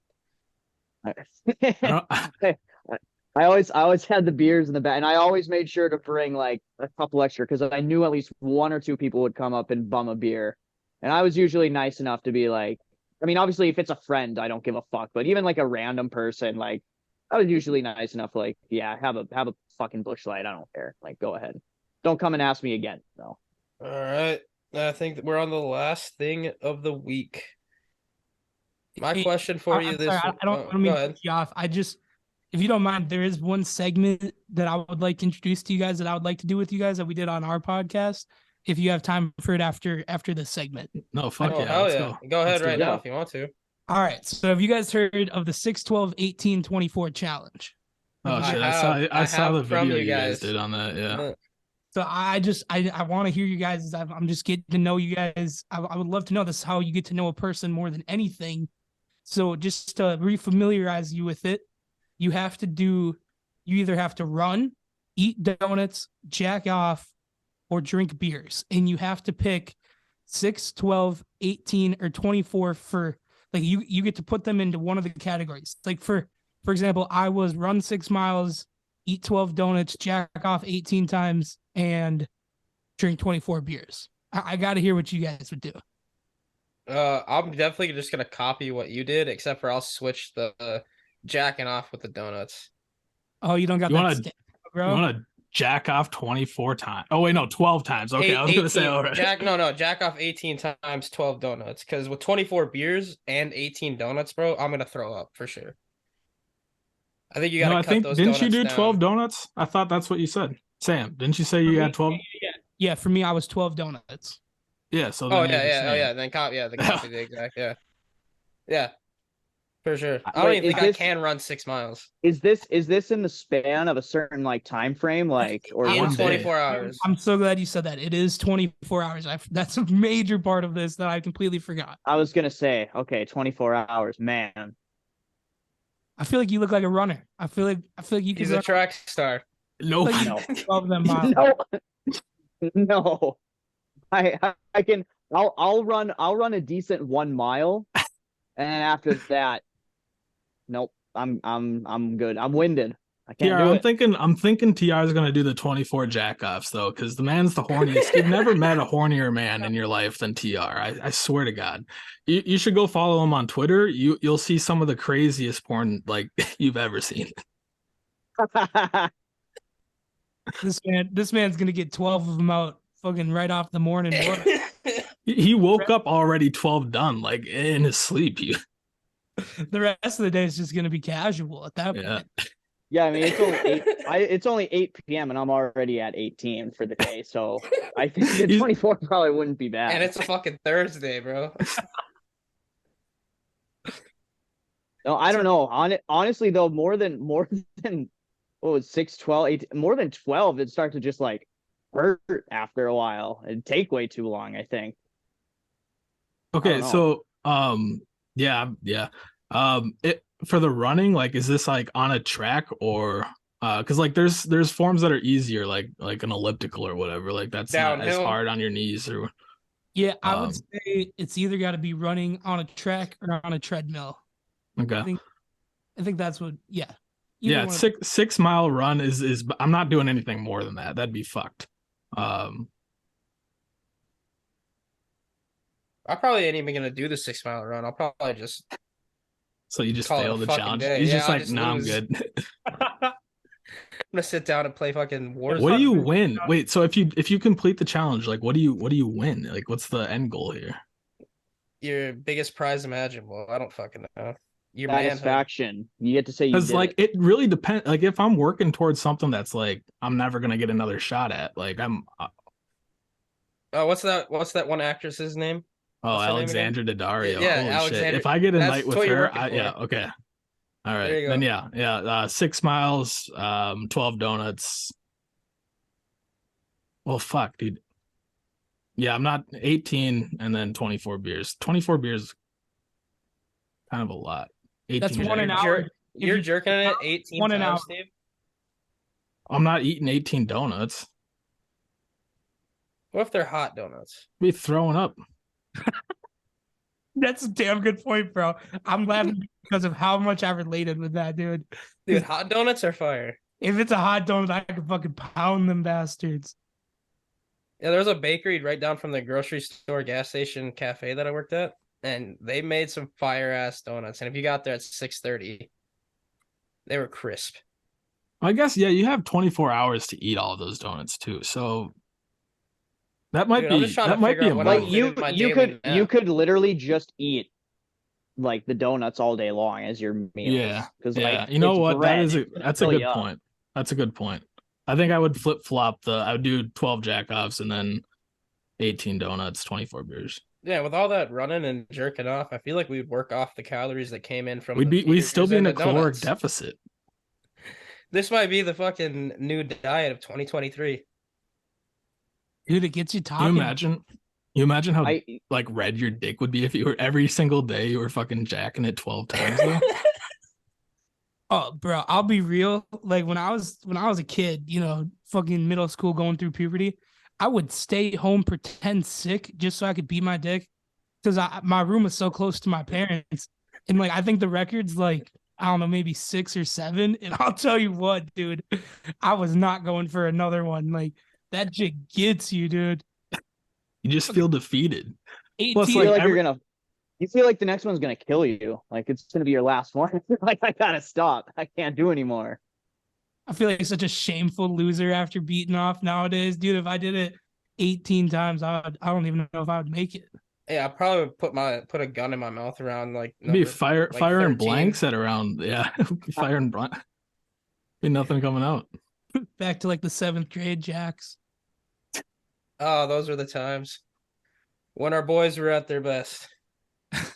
Speaker 3: I don't-
Speaker 4: I always had the beers in the back, and I always made sure to bring like a couple extra because I knew at least one or two people would come up and bum a beer, and I was usually nice enough to be like, I mean, obviously if it's a friend, I don't give a fuck, but even like a random person, like I was usually nice enough, like, yeah, have a fucking Busch Light, I don't care, like go ahead, don't come and ask me again, no.
Speaker 1: All right. I think that we're on the last thing of the week. My
Speaker 5: Hey,
Speaker 1: question for
Speaker 5: I'm
Speaker 1: you
Speaker 5: sorry,
Speaker 1: this
Speaker 5: I don't
Speaker 1: go
Speaker 5: mean to
Speaker 1: ahead.
Speaker 5: cut you off. I just, if you don't mind, there is one segment that I would like to introduce to you guys that I would like to do with you guys that we did on our podcast. If you have time for it after this segment.
Speaker 3: No, fuck
Speaker 1: Oh,
Speaker 3: yeah.
Speaker 1: hell
Speaker 3: Let's
Speaker 1: yeah.
Speaker 3: go.
Speaker 1: Go
Speaker 3: Let's
Speaker 1: ahead
Speaker 3: do
Speaker 1: right
Speaker 3: it.
Speaker 1: now
Speaker 4: Yeah.
Speaker 1: if you want to.
Speaker 5: All right. So have you guys heard of the 6-12-18-24 challenge?
Speaker 3: Oh
Speaker 1: I
Speaker 3: shit!
Speaker 1: have-
Speaker 3: I saw
Speaker 1: have
Speaker 3: the
Speaker 1: from
Speaker 3: video
Speaker 1: you
Speaker 3: you guys
Speaker 1: guys.
Speaker 3: did on that. Yeah.
Speaker 5: So I want to hear you guys. I'm just getting to know you guys. I would love to know this is how you get to know a person more than anything. So just to refamiliarize you with it, you either have to run, eat donuts, jack off, or drink beers. And you have to pick 6, 12, 18, or 24 for like you get to put them into one of the categories. Like for example, I was run 6 miles, eat 12 donuts, jack off 18 times, and drink 24 beers. I got to hear what you guys would do.
Speaker 1: I'm definitely just gonna copy what you did, except for I'll switch the jacking off with the donuts.
Speaker 5: Oh, you don't got
Speaker 3: You
Speaker 5: that
Speaker 3: wanna-
Speaker 5: stamp,
Speaker 3: You
Speaker 5: bro?
Speaker 3: want to jack off 24 times? Oh wait, no, 12 times. Okay, I was gonna say
Speaker 1: 18
Speaker 3: all right.
Speaker 1: jack off 18 times 12 donuts. Because with 24 beers and 18 donuts, bro, I'm gonna throw up for sure. I think you
Speaker 3: No,
Speaker 1: gotta
Speaker 3: I
Speaker 1: cut
Speaker 3: think
Speaker 1: those
Speaker 3: didn't you
Speaker 1: donuts
Speaker 3: do 12
Speaker 1: down.
Speaker 3: donuts? I thought that's what you said. Sam, didn't you say you had 12?
Speaker 5: Yeah, for me, I was 12 donuts.
Speaker 3: Yeah, so
Speaker 1: Oh
Speaker 3: then you're the
Speaker 1: yeah,
Speaker 3: same.
Speaker 1: Then the copy the exact, yeah, for sure. I
Speaker 4: Wait,
Speaker 1: don't even
Speaker 4: is
Speaker 1: think I
Speaker 4: this-
Speaker 1: can run 6 miles
Speaker 4: Is this in the span of a certain like time frame, like, or
Speaker 1: in
Speaker 3: one
Speaker 4: what's
Speaker 3: day.
Speaker 1: 24 hours.
Speaker 5: I'm so glad you said that. It is 24 hours. That's a major part of this that I completely forgot.
Speaker 4: I was gonna say, okay, 24 hours, man.
Speaker 5: I feel like you look like a runner. I feel like you could
Speaker 1: He's a
Speaker 5: run
Speaker 1: track star.
Speaker 3: Nope.
Speaker 5: like
Speaker 4: No.
Speaker 5: 12 of them miles.
Speaker 4: No, no. I can. I'll run a decent 1 mile, and then after that, nope. I'm good. I'm winded. I can't
Speaker 3: TR,
Speaker 4: do it.
Speaker 3: I'm thinking TR is gonna do the 24 jackoffs though, because the man's the horniest. You've never met a hornier man in your life than TR. I swear to God. You should go follow him on Twitter. You'll see some of the craziest porn like you've ever seen.
Speaker 5: This man's gonna get 12 of them out fucking right off the morning.
Speaker 3: He woke up already 12 done, like in his sleep.
Speaker 5: The rest of the day is just gonna be casual at that
Speaker 3: Yeah.
Speaker 5: point.
Speaker 4: Yeah, I mean it's only 8 p.m. and I'm already at 18 for the day, so I think the
Speaker 3: He's-
Speaker 4: 24 probably wouldn't be bad.
Speaker 1: And it's a fucking Thursday, bro.
Speaker 4: No, I don't know. Honestly, though, more than what was 6, 12, 18, more than 12, it starts to just like hurt after a while. It'd take way too long, I think.
Speaker 3: Okay,
Speaker 4: know.
Speaker 3: so yeah. It for the running, like is this like on a track or because like there's forms that are easier, like an elliptical or whatever, like that's not as
Speaker 1: Downhill.
Speaker 3: hard on your knees or
Speaker 5: Yeah, I
Speaker 3: Um,
Speaker 5: would say it's either got to be running on a track or on a treadmill.
Speaker 3: okay.
Speaker 5: I think that's what. Yeah.
Speaker 3: Yeah,
Speaker 5: one of-
Speaker 3: 6 mile run is I'm not doing anything more than that. That'd be fucked.
Speaker 1: I probably ain't even gonna do the 6 mile run. I'll probably just
Speaker 3: So you just
Speaker 1: Call it
Speaker 3: fail
Speaker 1: a
Speaker 3: the
Speaker 1: fucking
Speaker 3: challenge.
Speaker 1: day.
Speaker 3: He's
Speaker 1: Yeah,
Speaker 3: just
Speaker 1: I'll
Speaker 3: like,
Speaker 1: just
Speaker 3: nah, I'm
Speaker 1: lose."
Speaker 3: good.
Speaker 1: I'm gonna sit down and play fucking Warzone.
Speaker 3: What do you win? Wait, so if you complete the challenge, like what do you win? Like what's the end goal here?
Speaker 1: Your biggest prize imaginable. I don't fucking know. your manhood.
Speaker 4: satisfaction. You get to say you
Speaker 3: Because
Speaker 4: did
Speaker 3: like
Speaker 4: it.
Speaker 3: it really depends. Like if I'm working towards something that's like I'm never gonna get another shot at, like I'm
Speaker 1: Oh, what's that one actress's name?
Speaker 3: oh
Speaker 1: What's her name again?
Speaker 3: Alexandra Daddario.
Speaker 1: Yeah,
Speaker 3: Holy shit!
Speaker 1: Alexandra.
Speaker 3: If I get a
Speaker 1: That's
Speaker 3: night with
Speaker 1: what you're
Speaker 3: her,
Speaker 1: working for.
Speaker 3: yeah, okay, all
Speaker 1: There
Speaker 3: right,
Speaker 1: you
Speaker 3: then
Speaker 1: go.
Speaker 3: yeah. 6 miles, 12 donuts. Well, fuck, dude. Yeah, I'm not 18 and then 24 beers. 24 beers, kind of a lot. 18
Speaker 5: That's
Speaker 3: is
Speaker 5: one an
Speaker 3: like-
Speaker 5: hour.
Speaker 1: You're, you're
Speaker 5: you-
Speaker 1: jerking it 18
Speaker 5: one an
Speaker 1: times,
Speaker 5: hour.
Speaker 1: Steve.
Speaker 3: I'm not eating 18 donuts.
Speaker 1: What if they're hot donuts?
Speaker 3: Be throwing up.
Speaker 5: That's a damn good point, bro. I'm laughing because of how much I related with that, dude.
Speaker 1: Dude, hot donuts are fire.
Speaker 5: If it's a hot donut, I could fucking pound them bastards.
Speaker 1: Yeah, there was a bakery right down from the grocery store, gas station, cafe that I worked at, and they made some fire ass donuts. And if you got there at 6:30, they were crisp.
Speaker 3: I guess yeah, you have 24 hours to eat all of those donuts too. So that might
Speaker 1: Dude, I'm
Speaker 3: be
Speaker 1: just trying
Speaker 3: that
Speaker 1: to
Speaker 3: might
Speaker 1: figure
Speaker 3: be a
Speaker 1: out what
Speaker 3: move.
Speaker 1: I
Speaker 4: Like
Speaker 1: fit in my
Speaker 4: you
Speaker 1: daily
Speaker 4: you
Speaker 1: nap.
Speaker 4: could literally just eat like the donuts all day long as your meal.
Speaker 3: Yeah,
Speaker 4: because
Speaker 3: yeah.
Speaker 4: like
Speaker 3: You know
Speaker 4: it's
Speaker 3: what?
Speaker 4: bread.
Speaker 3: That's a
Speaker 4: fill
Speaker 3: good
Speaker 4: you up.
Speaker 3: point. That's a good point. I think I would flip flop I would do 12 jack-offs and then 18 donuts, 24 beers.
Speaker 1: Yeah, with all that running and jerking off, I feel like we'd work off the calories that came in from
Speaker 3: We'd still
Speaker 1: beers
Speaker 3: be in
Speaker 1: and
Speaker 3: a
Speaker 1: the
Speaker 3: caloric
Speaker 1: donuts.
Speaker 3: deficit.
Speaker 1: This might be the fucking new diet of 2023.
Speaker 5: Dude, it gets you
Speaker 3: Can
Speaker 5: talking.
Speaker 3: you imagine how
Speaker 4: I
Speaker 3: like red your dick would be if you were every single day you were fucking jacking it 12 times though?
Speaker 5: Oh, bro, I'll be real. Like when I was a kid, you know, fucking middle school, going through puberty, I would stay home, pretend sick, just so I could beat my dick, because my room was so close to my parents, and like I think the record's like I don't know, maybe 6 or 7, and I'll tell you what, dude, I was not going for another one. Like that shit gets you, dude.
Speaker 3: You just feel defeated.
Speaker 5: 18,
Speaker 3: Plus,
Speaker 4: you feel
Speaker 3: like,
Speaker 4: like you're gonna. You feel like the next one's gonna kill you. Like it's gonna be your last one. Like I gotta stop. I can't do anymore.
Speaker 5: I feel like such a shameful loser after beating off nowadays, dude. If I did it 18 times, I don't even know if I would make it.
Speaker 1: Yeah, I probably would put a gun in my mouth around like
Speaker 3: It'd be
Speaker 1: number,
Speaker 3: fire
Speaker 1: like
Speaker 3: firing
Speaker 1: 13.
Speaker 3: blanks at around firing blank. Be nothing coming out.
Speaker 5: Back to like the 7th grade jacks.
Speaker 1: Oh, those were the times when our boys were at their best.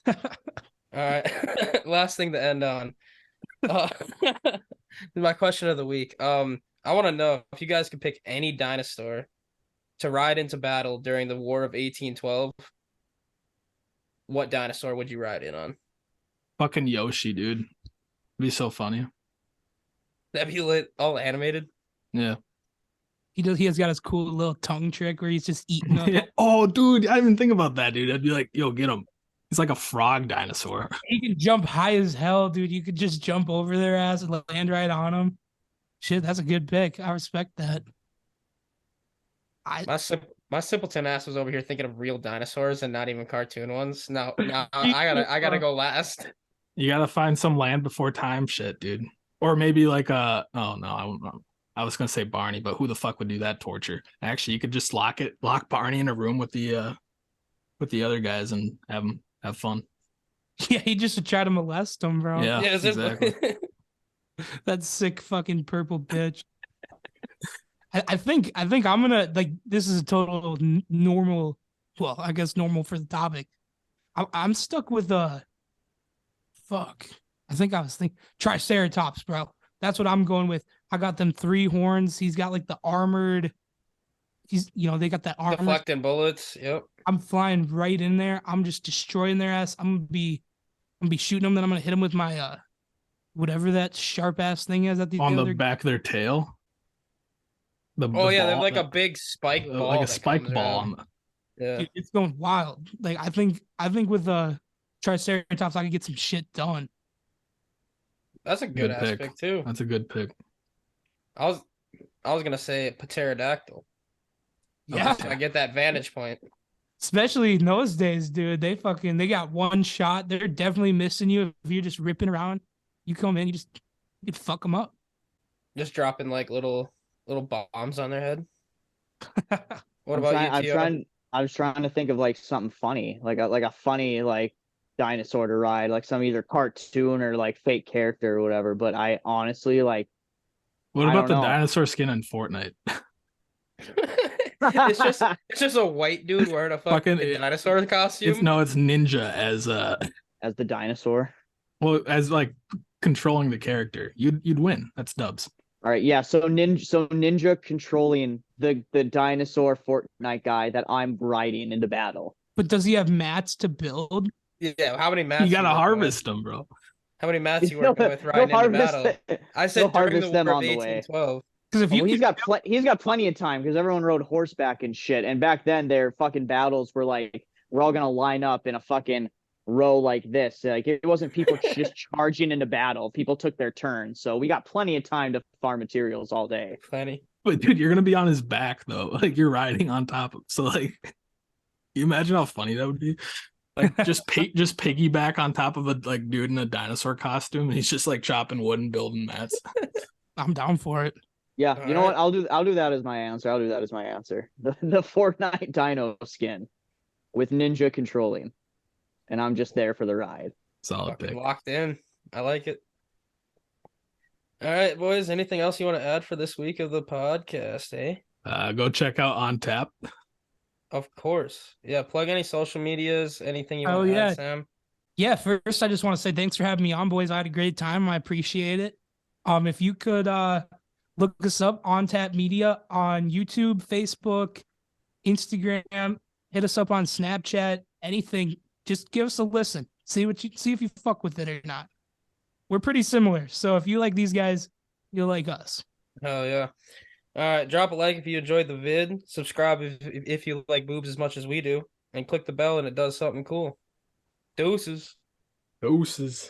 Speaker 1: All right, last thing to end on. My question of the week. I want to know if you guys could pick any dinosaur to ride into battle during the War of 1812. What dinosaur would you ride in on?
Speaker 3: Fucking Yoshi, dude. It'd be so funny.
Speaker 1: That'd be lit, all animated.
Speaker 3: Yeah.
Speaker 5: He has got his cool little tongue trick where he's just eating up.
Speaker 3: Oh, dude, I didn't even think about that, dude. I'd be like, yo, get him. He's like a frog dinosaur.
Speaker 5: He can jump high as hell, dude. You could just jump over their ass and land right on him. Shit, that's a good pick. I respect that.
Speaker 1: My simpleton ass was over here thinking of real dinosaurs and not even cartoon ones. No, I gotta go last.
Speaker 3: You gotta find some land before time shit, dude. Or maybe like oh no, I was gonna say Barney, but who the fuck would do that torture? Actually, you could just lock Barney in a room with the other guys and have fun.
Speaker 5: Yeah, he just tried to molest him, bro.
Speaker 3: Yeah,
Speaker 1: Yeah,
Speaker 3: exactly.
Speaker 5: That sick fucking purple bitch. I think I'm gonna like this is a total normal. Well, I guess normal for the topic. I'm stuck with fuck. I think I was thinking Triceratops, bro. That's what I'm going with. I got them 3 horns. He's got like the armored. They got that armor.
Speaker 1: Deflecting bullets. Yep.
Speaker 5: I'm flying right in there. I'm just destroying their ass. I'm gonna be shooting them. Then I'm gonna hit them with my whatever that sharp ass thing is at the
Speaker 3: On the
Speaker 5: other.
Speaker 3: back of their tail.
Speaker 1: Oh yeah, they have
Speaker 3: ball-
Speaker 1: like a big spike ball.
Speaker 3: like a
Speaker 1: that
Speaker 3: spike
Speaker 1: comes
Speaker 3: ball.
Speaker 1: around. Yeah.
Speaker 5: Dude, it's going wild. Like I think with Triceratops, I could get some shit done.
Speaker 1: That's a good
Speaker 3: Good
Speaker 1: ass
Speaker 3: pick.
Speaker 1: pick too.
Speaker 3: That's a good pick.
Speaker 1: I was gonna say pterodactyl.
Speaker 5: Yeah,
Speaker 1: I get that vantage point.
Speaker 5: especially in those days, dude. They got one shot. They're definitely missing you if you're just ripping around. You come in, you could fuck them up.
Speaker 1: Just dropping like little bombs on their head. What
Speaker 4: I'm
Speaker 1: about
Speaker 4: trying,
Speaker 1: you, Tio?
Speaker 4: I was trying to think of like something funny, like a funny like dinosaur to ride, like some either cartoon or like fake character or whatever. But I honestly like.
Speaker 3: What
Speaker 4: I
Speaker 3: about the
Speaker 4: don't know.
Speaker 3: dinosaur skin in Fortnite?
Speaker 1: It's just a white dude wearing a fucking
Speaker 3: Fucking-
Speaker 1: dinosaur costume.
Speaker 3: It's Ninja as
Speaker 4: as the dinosaur.
Speaker 3: well as like controlling the character. You'd win. That's dubs.
Speaker 4: All right, yeah. So ninja controlling the dinosaur Fortnite guy that I'm riding into battle.
Speaker 5: But does he have mats to build?
Speaker 1: Yeah, how many mats?
Speaker 3: You gotta
Speaker 1: working
Speaker 3: harvest
Speaker 1: with?
Speaker 3: them, bro.
Speaker 1: How many mats you working with riding into battle? I said
Speaker 4: He'll
Speaker 1: during
Speaker 4: harvest
Speaker 1: the
Speaker 4: them
Speaker 1: War
Speaker 4: on
Speaker 1: of
Speaker 4: the way.
Speaker 1: 1812.
Speaker 5: Because if
Speaker 4: Oh,
Speaker 5: you
Speaker 4: he's got plenty of time because everyone rode horseback and shit. And back then, their fucking battles were like we're all gonna line up in a fucking row like this. Like it wasn't people just charging into battle. People took their turn, so we got plenty of time to farm materials all day.
Speaker 1: Plenty.
Speaker 3: But dude, you're gonna be on his back though. Like you're riding on top of. So like, you imagine how funny that would be. Like just piggyback on top of a like dude in a dinosaur costume. And he's just like chopping wood and building mats.
Speaker 5: I'm down for it.
Speaker 4: Yeah,
Speaker 1: All
Speaker 4: you know what?
Speaker 1: right.
Speaker 4: I'll do that as my answer. I'll do that as my answer. The Fortnite Dino skin with Ninja controlling, and I'm just there for the ride.
Speaker 3: Solid
Speaker 1: Fucking
Speaker 3: pick.
Speaker 1: locked in. I like it. All right, boys. Anything else you want to add for this week of the podcast, eh?
Speaker 3: Go check out On Tap.
Speaker 1: Of course. Yeah, plug any social medias, anything you
Speaker 5: Oh,
Speaker 1: want to
Speaker 5: yeah.
Speaker 1: add, Sam.
Speaker 5: Yeah, first I just want to say thanks for having me on, boys. I had a great time. I appreciate it. If you could look us up on Tap Media on YouTube, Facebook, Instagram, hit us up on Snapchat, anything. Just give us a listen. See if you fuck with it or not. We're pretty similar. So if you like these guys, you'll like us.
Speaker 1: Hell yeah. All right, drop a like if you enjoyed the vid. Subscribe if you like boobs as much as we do. And click the bell and it does something cool. Deuces.
Speaker 3: Doses.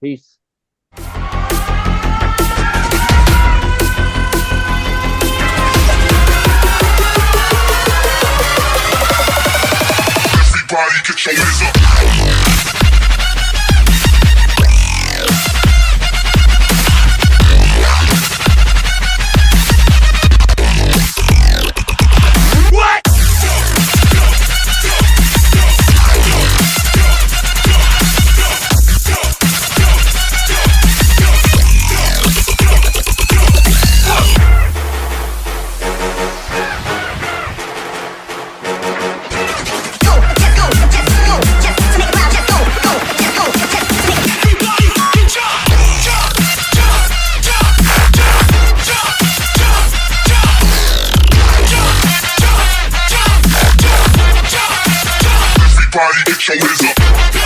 Speaker 4: Peace.
Speaker 6: Everybody get your hands up. What? Everybody fucking jump, jump, jump, jump, jump, jump, jump, jump, jump, jump, jump, jump, jump. Everybody get your hands up.